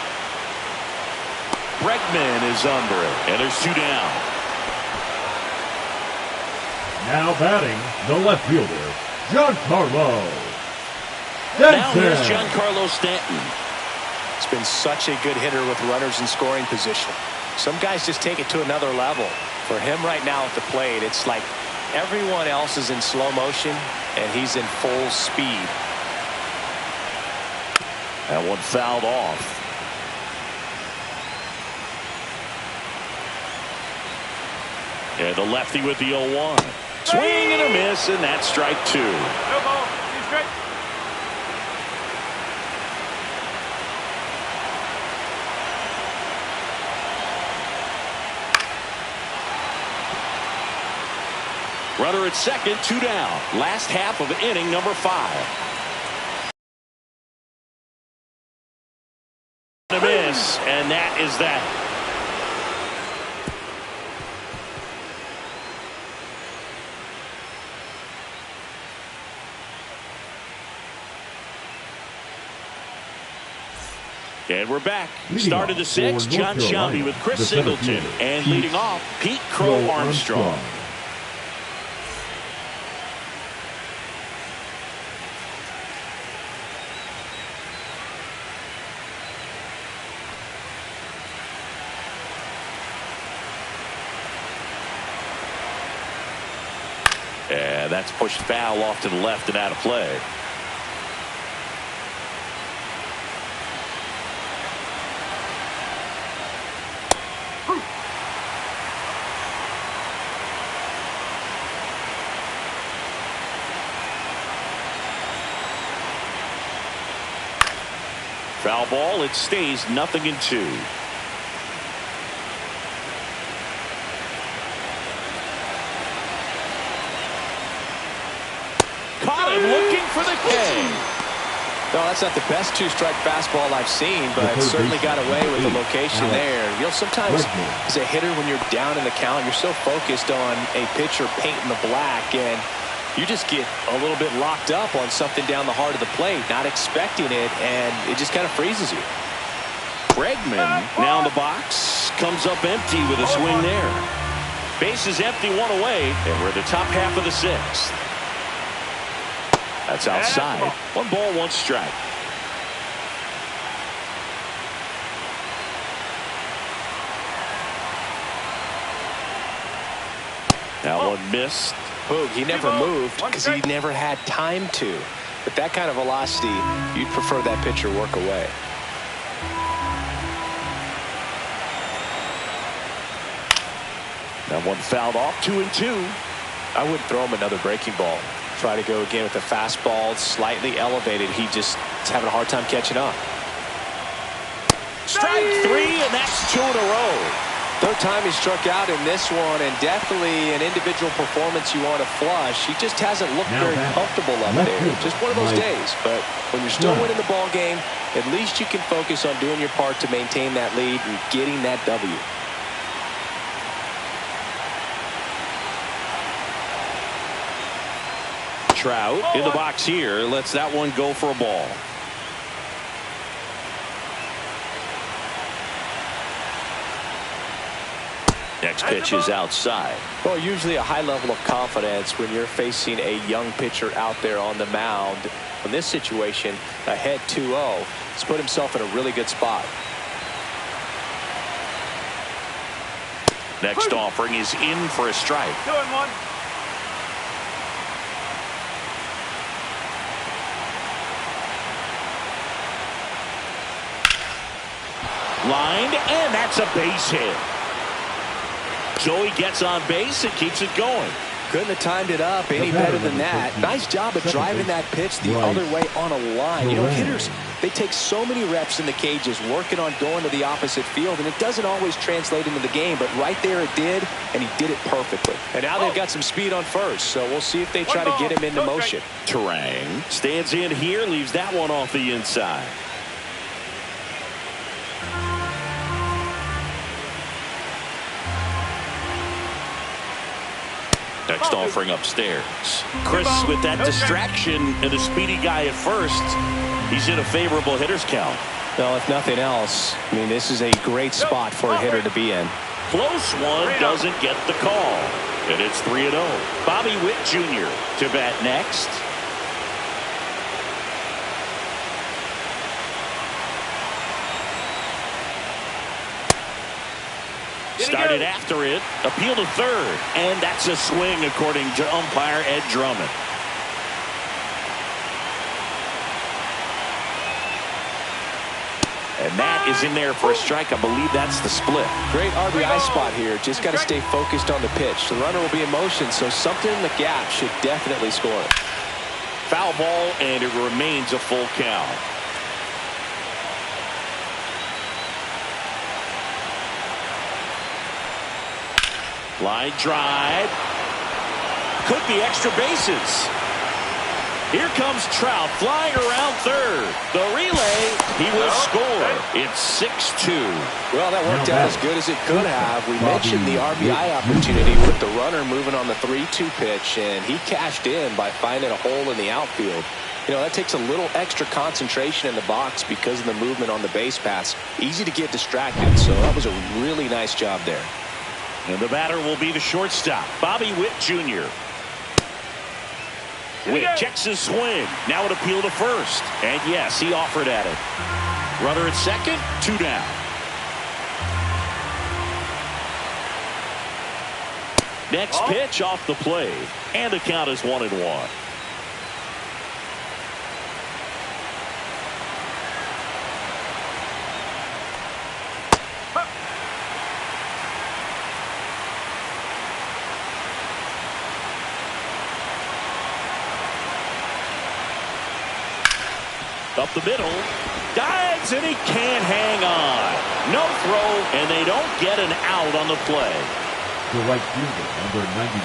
Bregman is under it, and there's 2 down. Now batting, the left fielder, Giancarlo Now Stanton. here's Giancarlo Stanton. He's been such a good hitter with runners in scoring position. Some guys just take it to another level. For him right now at the plate, it's like everyone else is in slow motion and he's in full speed. That one fouled off. And the lefty with the 0-1. Swing and a miss, and that's strike 2. No ball. Two straight. Runner at second, 2 down. Last half of inning number 5. A miss, and that is that. And we're back. Start of the 6th, John Shelby with Chris Singleton. And leading off, Pete Crow Armstrong. And that's pushed foul off to the left and out of play. Foul ball, it stays 0-2. Caught him looking for the K. No, that's not the best 2-strike fastball I've seen, but certainly got away with the location there. You know, sometimes as a hitter, when you're down in the count, you're so focused on a pitcher painting the black, and you just get a little bit locked up on something down the heart of the plate, not expecting it, and it just kind of freezes you. Bregman now in the box, comes up empty with a swing there. Base is empty, 1 away, and we're at the top half of the 6th. That's outside. 1 ball, 1 strike. That one missed. Boog, he never moved because he never had time to. With that kind of velocity, you'd prefer that pitcher work away. That one fouled off, 2-2. I wouldn't throw him another breaking ball. Try to go again with the fastball, slightly elevated. He just is having a hard time catching up. Strike 3, and that's 2 in a row. Third time he struck out in this one, and definitely an individual performance you want to flush. He just hasn't looked very comfortable up there. Just one of those days. But when you're still winning the ball game, at least you can focus on doing your part to maintain that lead and getting that W. Trout in the box here, lets that one go for a ball. Next pitch is outside. Well, usually a high level of confidence when you're facing a young pitcher out there on the mound. In this situation, ahead 2-0, he's put himself in a really good spot. Next offering is in for a strike. 2-1. Lined, and that's a base hit. So he gets on base and keeps it going. Couldn't have timed it up any better than that. Nice job of driving that pitch the other way on a line. You know, hitters, they take so many reps in the cages working on going to the opposite field, and it doesn't always translate into the game, but right there it did, and he did it perfectly. And now they've got some speed on first, so we'll see if they try to get him into motion. Turang stands in here, leaves that one off the inside. Next offering upstairs. Chris with that distraction and the speedy guy at first. He's in a favorable hitter's count. Well, if nothing else, I mean, this is a great spot for a hitter to be in. Close one, doesn't get the call. And it's 3-0. Bobby Witt Jr. to bat next. Started after it. Appeal to third. And that's a swing according to umpire Ed Drummond. And that is in there for a strike. I believe that's the split. Great RBI spot here. Just got to stay focused on the pitch. The runner will be in motion, so something in the gap should definitely score. Foul ball, and it remains a full count. Line drive. Could be extra bases. Here comes Trout flying around third. The relay, he will score. It's 6-2. Well, that worked out as good as it could have. We mentioned the RBI opportunity with the runner moving on the 3-2 pitch, and he cashed in by finding a hole in the outfield. You know, that takes a little extra concentration in the box because of the movement on the base pass. Easy to get distracted, so that was a really nice job there. And the batter will be the shortstop, Bobby Witt Jr. Witt checks his swing. Now an appeal to first. And yes, he offered at it. Runner at second, 2 down. Next pitch off the plate. And the count is 1-1. Up the middle, dives, and he can't hang on. No throw, and they don't get an out on the play. The right fielder, number 99,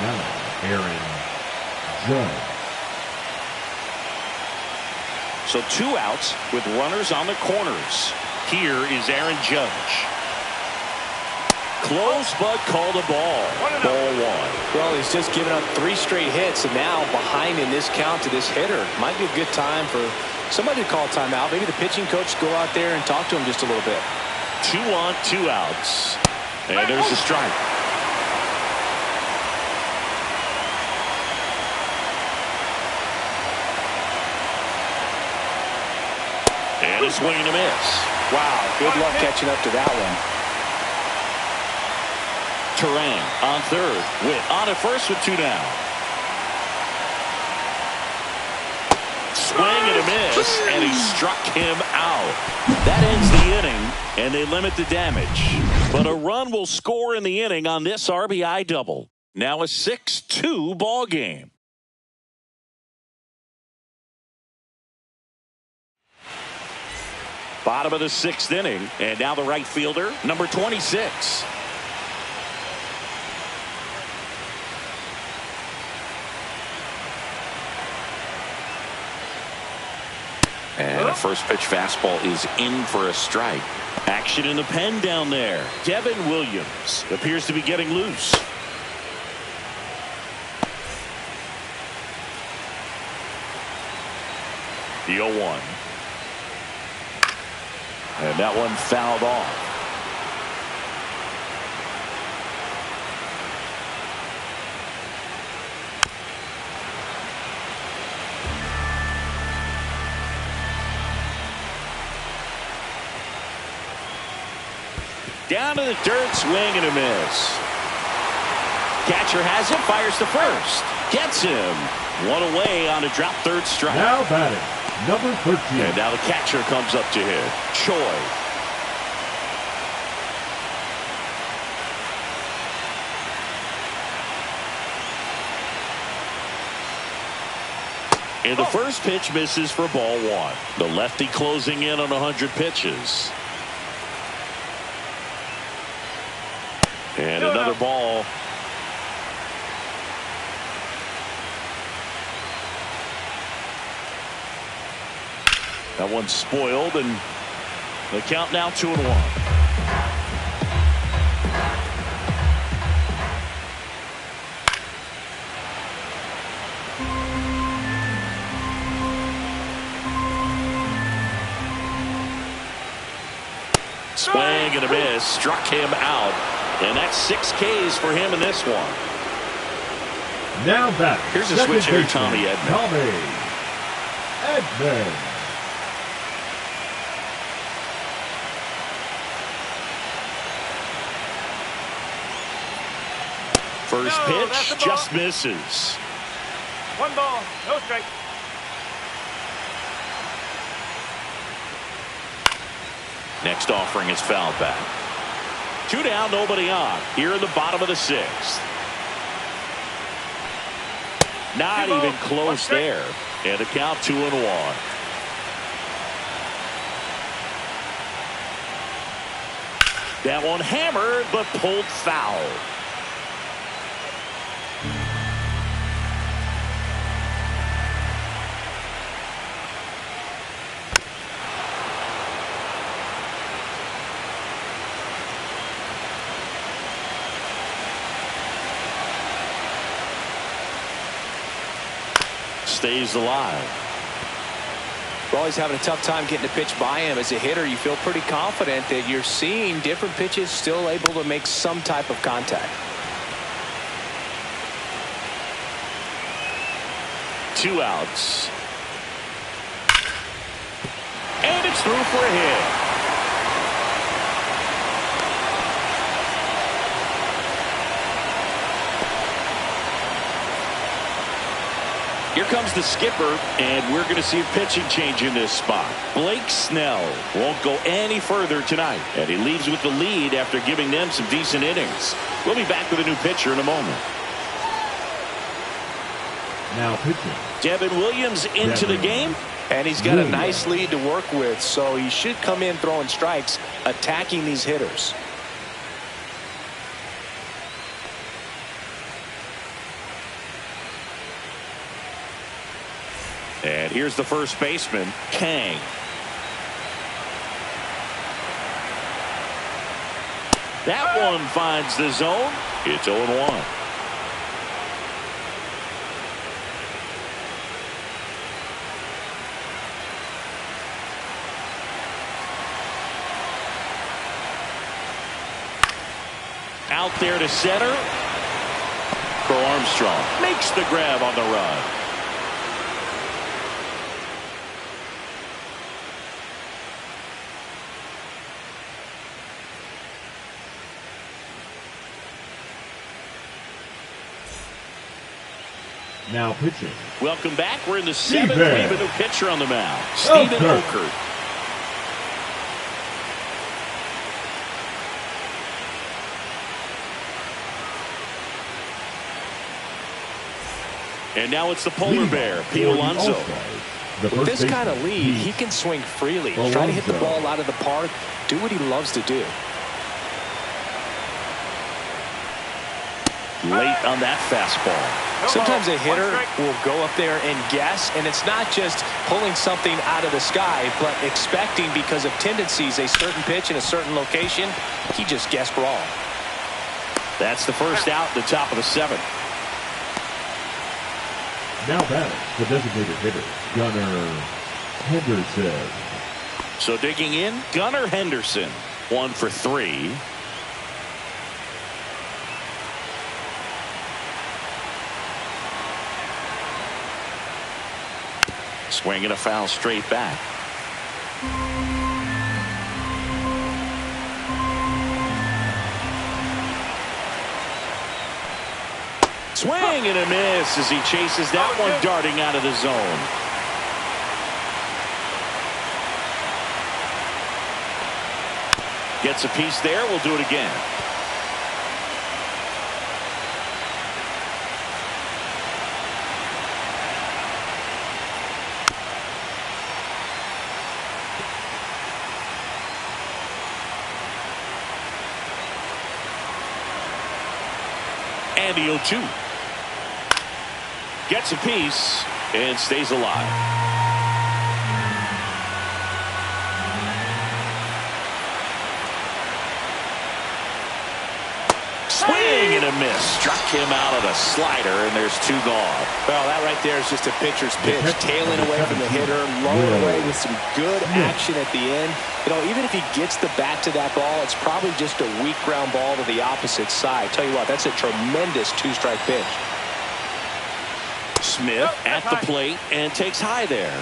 Aaron Judge. So 2 outs with runners on the corners. Here is Aaron Judge. Close, but called a ball. Ball 1. Well, he's just given up 3 straight hits, and now behind in this count to this hitter. Might be a good time for somebody to call timeout. Maybe the pitching coach go out there and talk to him just a little bit. 2 on, 2 outs. And there's a strike. And a swing and a miss. Wow, good luck catching up to that one. Turan on third. Witt on at first with 2 down. Swing and a miss, and he struck him out. That ends the inning, and they limit the damage. But a run will score in the inning on this RBI double. Now a 6-2 ball game. Bottom of the 6th inning, and now the right fielder, number 26. And a first pitch fastball is in for a strike. Action in the pen down there. Devin Williams appears to be getting loose. The 0-1. And that one fouled off. Down to the dirt, swing and a miss. Catcher has it, fires to first. Gets him. 1 away on a drop third strike. Now batting, number 13. And now the catcher comes up to hit. Choi. And the first pitch misses for ball 1. The lefty closing in on 100 pitches. And another ball. That one's spoiled, and the count now 2-1. Swing and a miss. Struck him out. And that's 6 Ks for him in this one. Now back. Here's a switch hitter, Tommy Edman. Tommy Edman. First pitch just misses. 1 ball, no strike. Next offering is fouled back. 2 down, nobody on. Here in the bottom of the 6th. Not even close there. And the count 2-1. That one hammered, but pulled foul. Stays alive. Well, he's having a tough time getting a pitch by him. As a hitter, you feel pretty confident that you're seeing different pitches still able to make some type of contact. 2 outs. And it's through for a hit. Here comes the skipper, and we're going to see a pitching change in this spot. Blake Snell won't go any further tonight, and he leaves with the lead after giving them some decent innings. We'll be back with a new pitcher in a moment. Now pitching. Devin Williams into the game. And he's got a nice lead to work with, so he should come in throwing strikes, attacking these hitters. And here's the first baseman, Kang. That one finds the zone. It's 0-1. Out there to center. Crow Armstrong makes the grab on the run. Now pitching. Welcome back. We're in the 7th. We have a new pitcher on the mound, Steven Okert. And now it's the polar bear, Pete Alonso. With this kind of lead, he can swing freely, try to hit the ball out of the park, do what he loves to do. Late on that fastball. Sometimes a hitter will go up there and guess, and it's not just pulling something out of the sky, but expecting because of tendencies a certain pitch in a certain location. He just guessed wrong. That's the first out in the top of the 7th. Now batting, the designated hitter, Gunnar Henderson. So digging in, Gunnar Henderson, 1 for 3. Swinging a foul straight back. Swing and a miss as he chases that one darting out of the zone. Gets a piece there. We'll do it again. And the 0-2. Gets a piece and stays alive. Swing and a a miss. Struck him out at a slider, and there's 2 gone. Well, that right there is just a pitcher's pitch. Tailing away from the hitter, lower away with some good action at the end. You know, even if he gets the bat to that ball, it's probably just a weak ground ball to the opposite side. Tell you what, that's a tremendous 2-strike pitch. Smith at the plate and takes high there.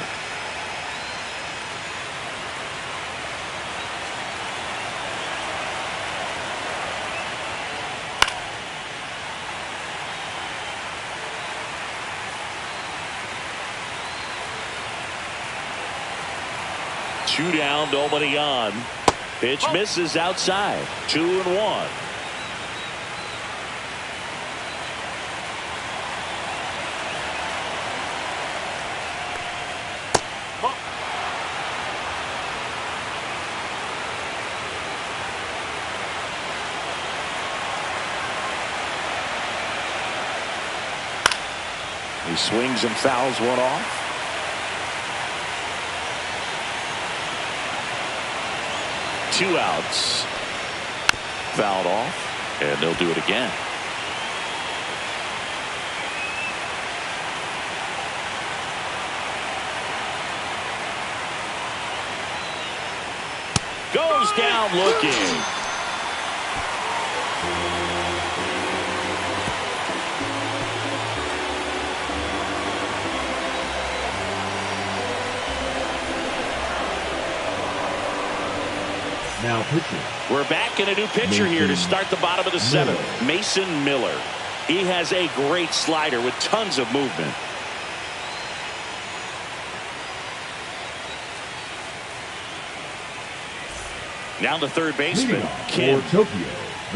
Two down, nobody on. Pitch misses outside. 2-1. He swings and fouls one off. 2 outs. Fouled off, and they'll do it again. Goes down looking. Now pitching. We're back in a new pitcher here to start the bottom of the 7th. Mason Miller. He has a great slider with tons of movement. Now the third baseman, Kim.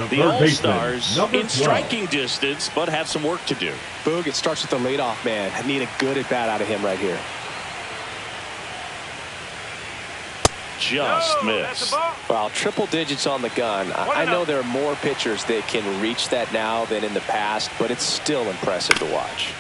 The All-Stars in striking distance, but have some work to do. Boog, it starts with the leadoff man. I need a good at-bat out of him right here. Just missed. Well, triple digits on the gun. I know there are more pitchers that can reach that now than in the past, but it's still impressive to watch.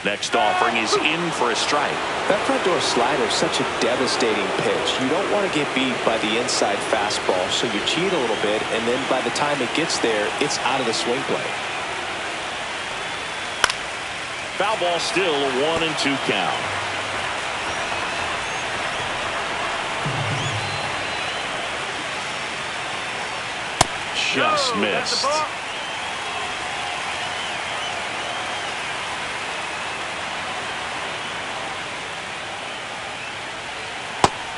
Next offering is in for a strike. That front door slider is such a devastating pitch. You don't want to get beat by the inside fastball, so you cheat a little bit, and then by the time it gets there, it's out of the swing play. Foul ball still, a 1-2 count. Just missed.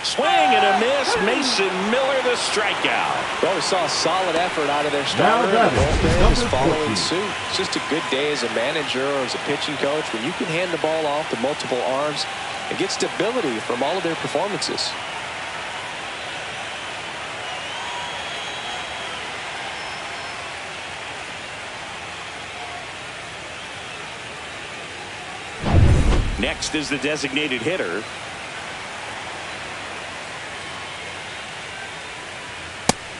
Swing and a miss. Mason Miller, the strikeout. Well, we saw a solid effort out of their starter. The bullpen is following suit. It's just a good day as a manager or as a pitching coach when you can hand the ball off to multiple arms and get stability from all of their performances. Next is the designated hitter.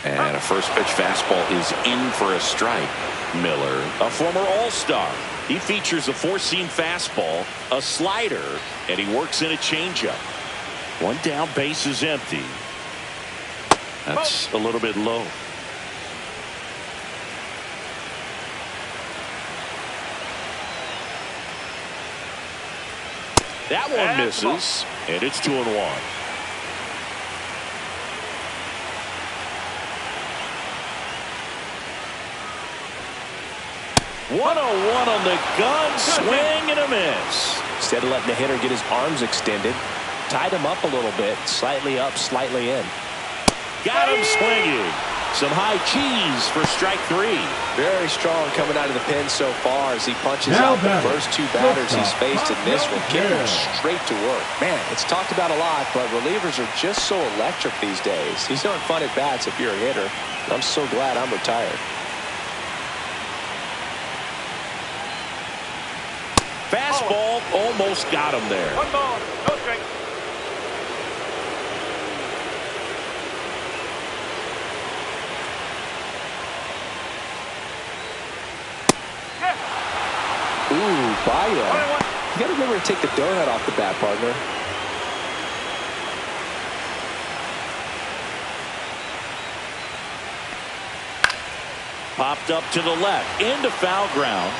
And a first pitch fastball is in for a strike. Miller, a former All-Star. He features a 4-seam fastball, a slider, and he works in a changeup. 1 down, base is empty. That's a little bit low. That one misses, and it's 2-1. One on the gun, swing and a miss. Instead of letting the hitter get his arms extended, tied him up a little bit, slightly up, slightly in. Got him swinging. Some high cheese for strike 3. Very strong coming out of the pen so far as he punches out the first 2 batters he's faced in this one, getting straight to work. Man, it's talked about a lot, but relievers are just so electric these days. These aren't fun at bats if you're a hitter. I'm so glad I'm retired. Fastball almost got him there. 1 ball, no strike. Ooh, Baez. You got to remember to take the donut off the bat, partner. Popped up to the left into foul ground.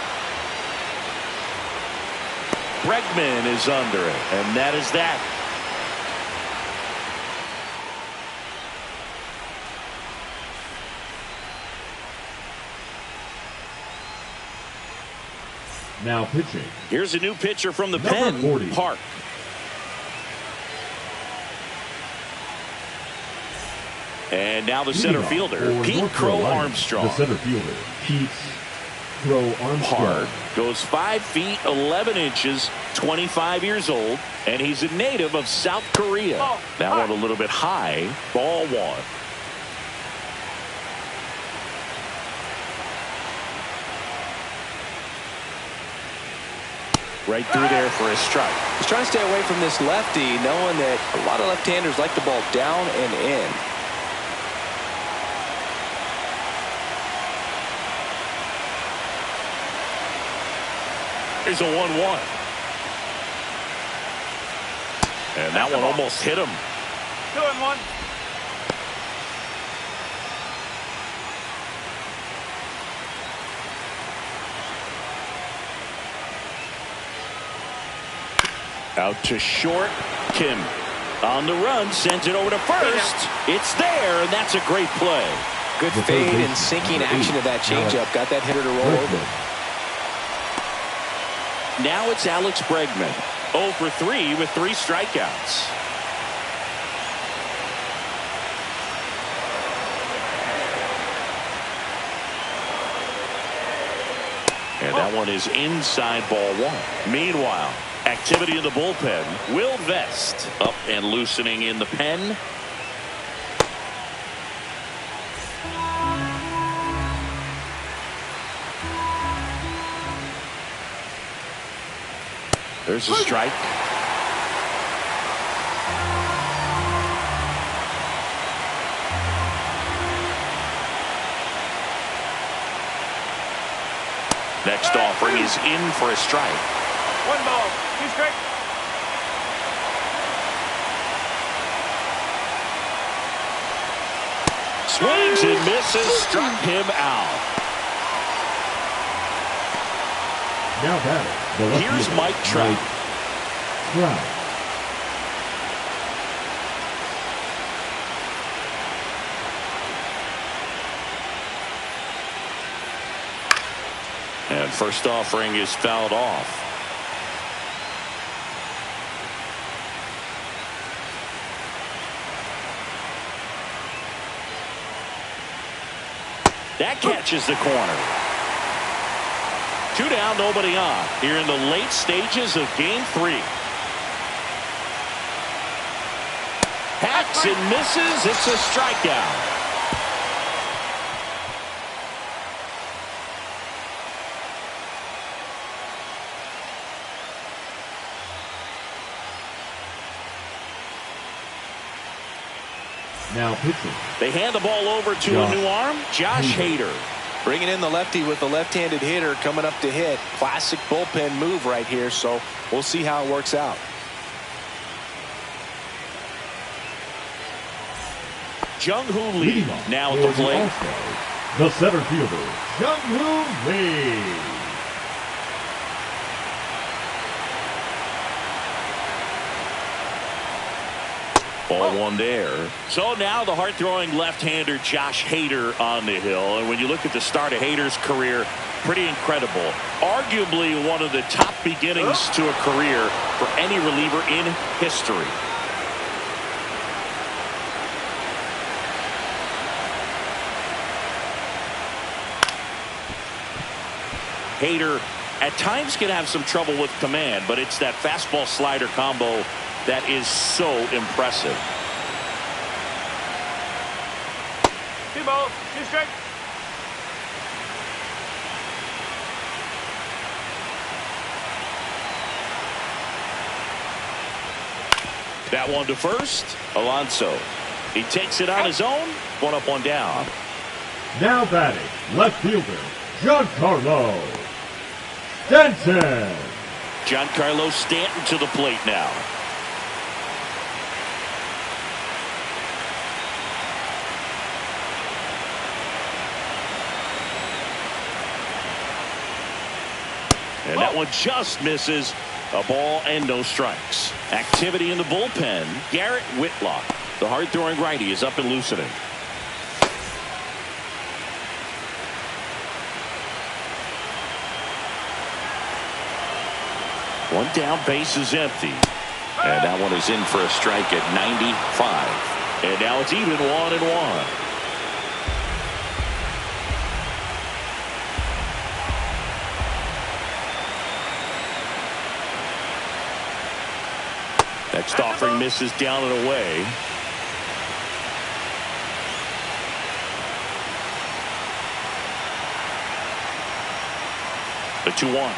Bregman is under it, and that is that. Now pitching. Here's a new pitcher from the Number pen, 40. Park. And now the center fielder, Pete Crow Armstrong. The center fielder, Pete Crow Armstrong. Park goes 5 feet 11 inches, 25 years old, and he's a native of South Korea. That one a little bit high. Ball one. Right through there for a strike. He's trying to stay away from this lefty, knowing that a lot of left-handers like the ball down and in. Here's a 1-1. And that one almost hit him. 2-1. Out to short. Kim on the run, sends it over to first. It's there, and that's a great play. Good fade and sinking action of that changeup. Got that hitter to roll over. Now it's Alex Bregman. 0 for 3 with 3 strikeouts. And that one is inside ball one. Meanwhile, activity in the bullpen. Will Vest up and loosening in the pen. There's a strike. Next offering is in for a strike. 1 ball, 2 strikes. Swings and misses, struck him out. Now batting. Here's Mike Trout. And first offering is fouled off. That catches the corner. 2 down, nobody on. Here in the late stages of game 3. Hacks and misses. It's a strikeout. Now pitching. They hand the ball over to a new arm, Josh Hader. Bringing in the lefty with the left-handed hitter coming up to hit. Classic bullpen move right here, so we'll see how it works out. Jung-Hoo Lee now at the plate. The center fielder, Jung-Hoo Lee. Ball one there. So now the hard-throwing left-hander Josh Hader on the hill. And when you look at the start of Hader's career, pretty incredible. Arguably one of the top beginnings to a career for any reliever in history. Hader at times can have some trouble with command, but it's that fastball slider combo that is so impressive. 2 balls, 2 strikes. That one to first. Alonso. He takes it on his own. 1 up, 1 down. Now batting, left fielder, Giancarlo Stanton. Giancarlo Stanton to the plate now. And that one just misses. A ball and no strikes. Activity in the bullpen. Garrett Whitlock, the hard-throwing righty, is up and loosening. One down, base is empty. And that one is in for a strike at 95. And now it's even 1-1. Next offering misses down and away. The 2-1.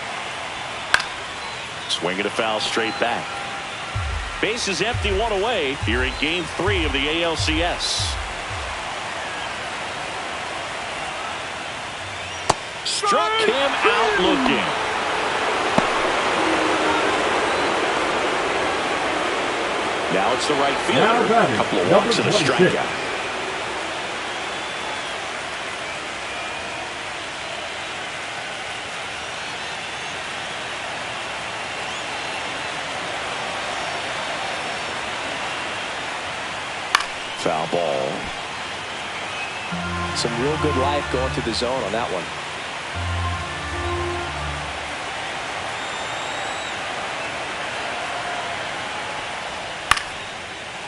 Swing and a foul straight back. Base is empty, one away here in Game 3 of the ALCS. Struck him out looking. Now it's the right fielder. A couple of walks and a strikeout. Foul ball. Some real good life going to the zone on that one.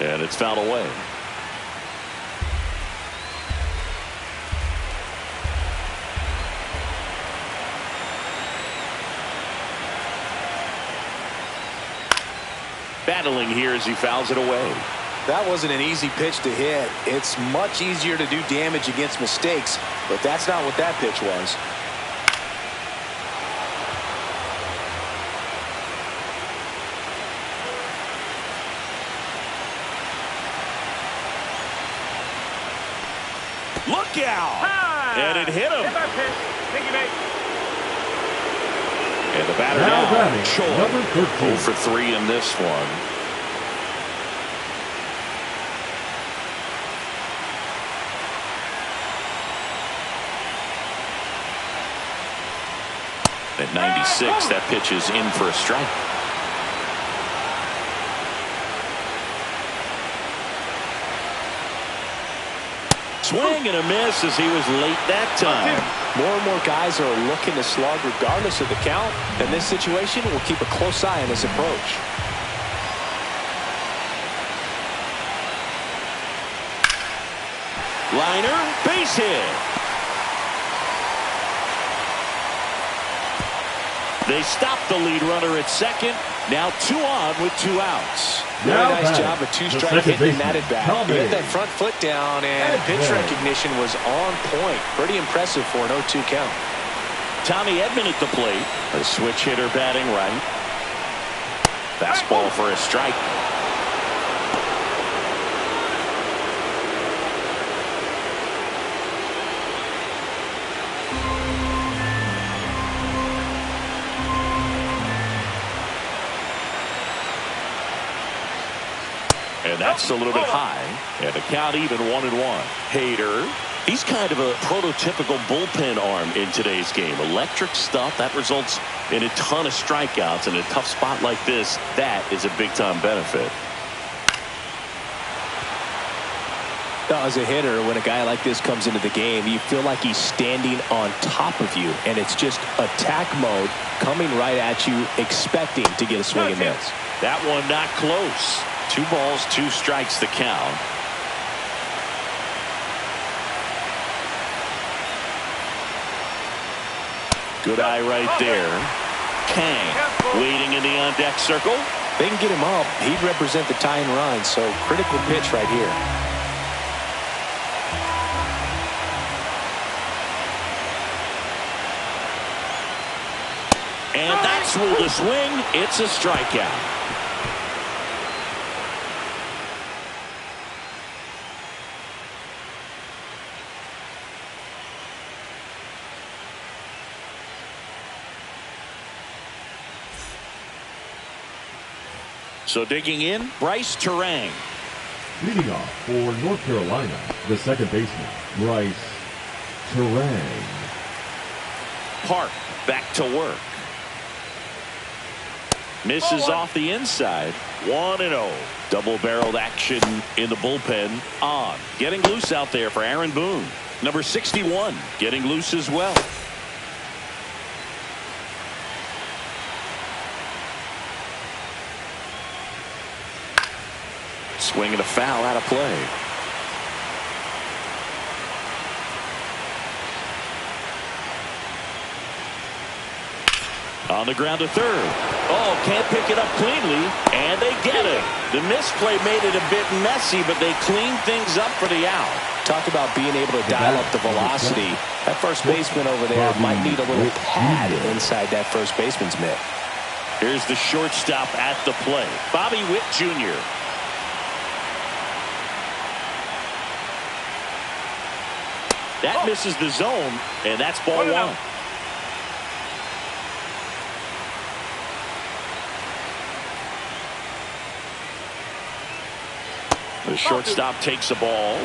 And it's fouled away. Battling here as he fouls it away. That wasn't an easy pitch to hit. It's much easier to do damage against mistakes, but that's not what that pitch was. Look out! And it hit him. And the batter down. Choi. 0 for 3 in this one. At 96, that pitch is in for a strike. Swing and a miss as he was late that time. More and more guys are looking to slug regardless of the count. In this situation, we'll keep a close eye on his approach. Liner, base hit. They stop the lead runner at second. Now 2 on with 2 outs. Very nice job of 2-strike hitting that at bat. He had that front foot down, and pitch recognition was on point. Pretty impressive for an 0-2 count. Tommy Edman at the plate. A switch hitter batting right. Fastball for a strike. And that's a little bit high. And the count even 1-1. Hader. He's kind of a prototypical bullpen arm in today's game. Electric stuff that results in a ton of strikeouts. In a tough spot like this, that is a big-time benefit. As a hitter, when a guy like this comes into the game, you feel like he's standing on top of you, and it's just attack mode coming right at you, expecting to get a swing and miss. That one not close. 2 balls, 2 strikes the count. Good eye right there. Kang waiting in the on-deck circle. They can get him up. He'd represent the tying run, so critical pitch right here. And that's ruled a swing. It's a strikeout. So digging in, Bryce Turang. Leading off for North Carolina, the second baseman, Bryce Turang. Park back to work. Misses off the inside. 1-0. Double-barreled action in the bullpen on. Getting loose out there for Aaron Boone. Number 61 getting loose as well. Swinging a foul out of play. On the ground to third. Oh, can't pick it up cleanly, and they get it. The misplay made it a bit messy, but they cleaned things up for the out. Talk about being able to dial up the velocity. That first baseman over there might need a little pad inside that first baseman's mitt. Here's the shortstop at the plate, Bobby Witt Jr. That misses the zone, and that's ball one. The shortstop takes the ball.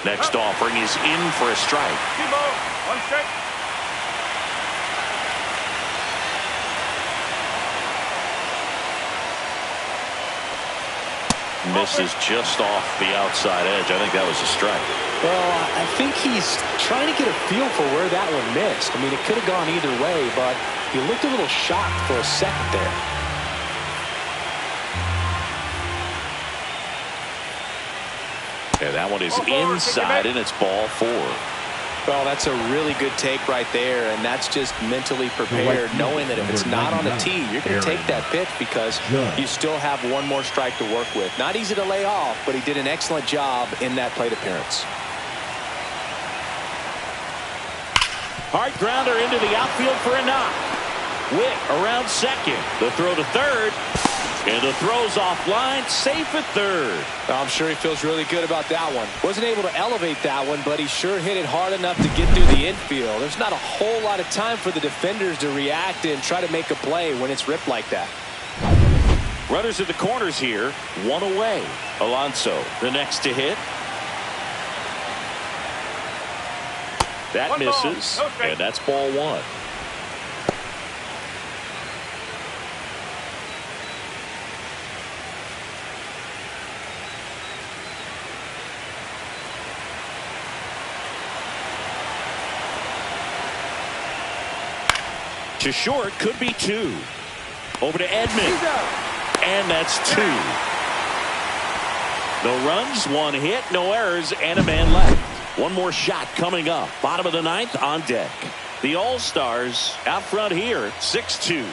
Next offering is in for a strike. 1 strike. Misses just off the outside edge. I think that was a strike. Well, I think he's trying to get a feel for where that one missed. I mean, it could have gone either way, but he looked a little shocked for a second there. And that one is inside, and it's ball 4. Well, that's a really good take right there, and that's just mentally prepared, knowing that if it's not on the tee, you're going to take that pitch because you still have one more strike to work with. Not easy to lay off, but he did an excellent job in that plate appearance. Hard grounder into the outfield for a knock. Witt around second. The throw to third. And the throw's offline, safe at third. I'm sure he feels really good about that one. Wasn't able to elevate that one, but he sure hit it hard enough to get through the infield. There's not a whole lot of time for the defenders to react and try to make a play when it's ripped like that. Runners at the corners here, one away. Alonso, the next to hit. That misses, and that's ball 1. To short, could be 2. Over to Edman. And that's 2. No runs, 1 hit, no errors, and a man left. One more shot coming up. Bottom of the 9th on deck. The All-Stars out front here, 6-2.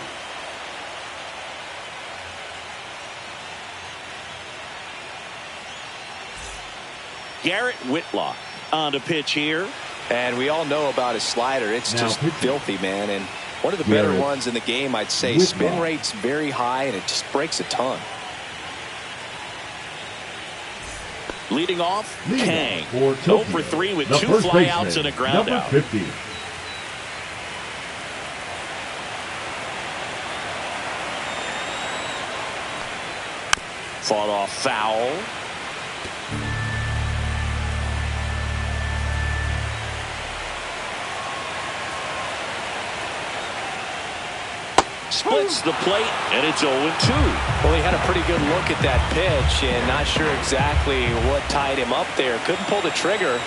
Garrett Whitlock on to pitch here. And we all know about his slider. It's just filthy, man. And one of the better ones in the game, I'd say. Spin rate's very high, and it just breaks a ton. Leading off, Kang. 0 for 3 with 2 flyouts and a ground out. 50. Fought off foul. Splits the plate, and it's 0-2. Well, he had a pretty good look at that pitch, and not sure exactly what tied him up there. Couldn't pull the trigger,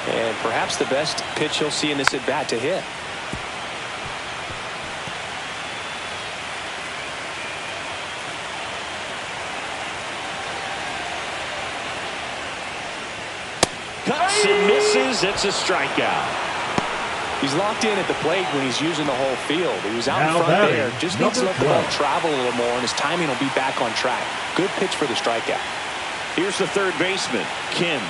and perhaps the best pitch he'll see in this at-bat to hit. Cuts and misses. It's a strikeout. He's locked in at the plate when he's using the whole field. He was out Now in front batting, there. Just needs to let the number ball 12. travel a little more, and his timing will be back on track. Good pitch for the strikeout. Here's the third baseman, Kim.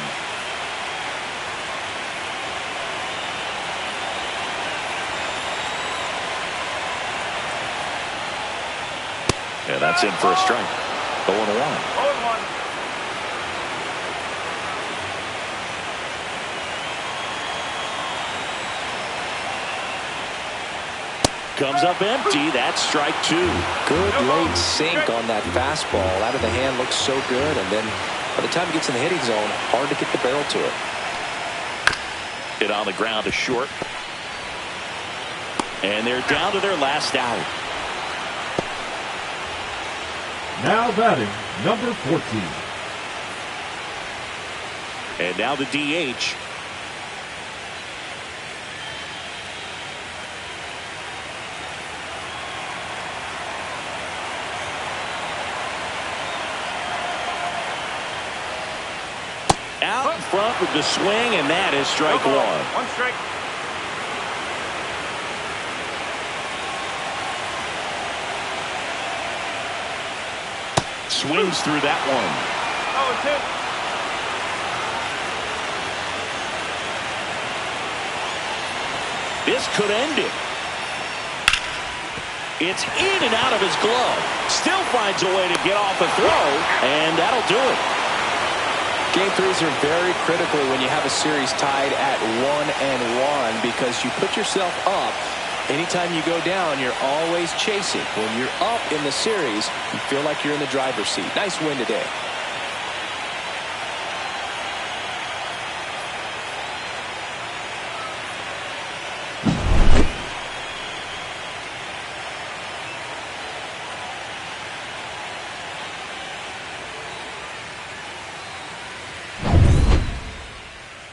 Yeah, that's in for a strike. 0-1. 0-1. Comes up empty. That's strike 2. Good late sink on that fastball. Out of the hand looks so good, and then by the time it gets in the hitting zone, hard to get the barrel to it. it on the ground to short. And they're down to their last out. Now batting, number 14. And now the DH. Out in front with the swing, and that is strike one. One strike. Swings through that one. Oh, it's hit. This could end it. It's in and out of his glove. Still finds a way to get off a throw, and that'll do it. Game threes are very critical when you have a series tied at 1-1 because you put yourself up. Anytime you go down, you're always chasing. When you're up in the series, you feel like you're in the driver's seat. Nice win today.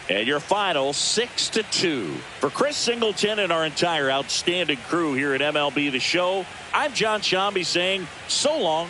And your final 6-2. For Chris Singleton and our entire outstanding crew here at MLB The Show, I'm John Shambi saying so long.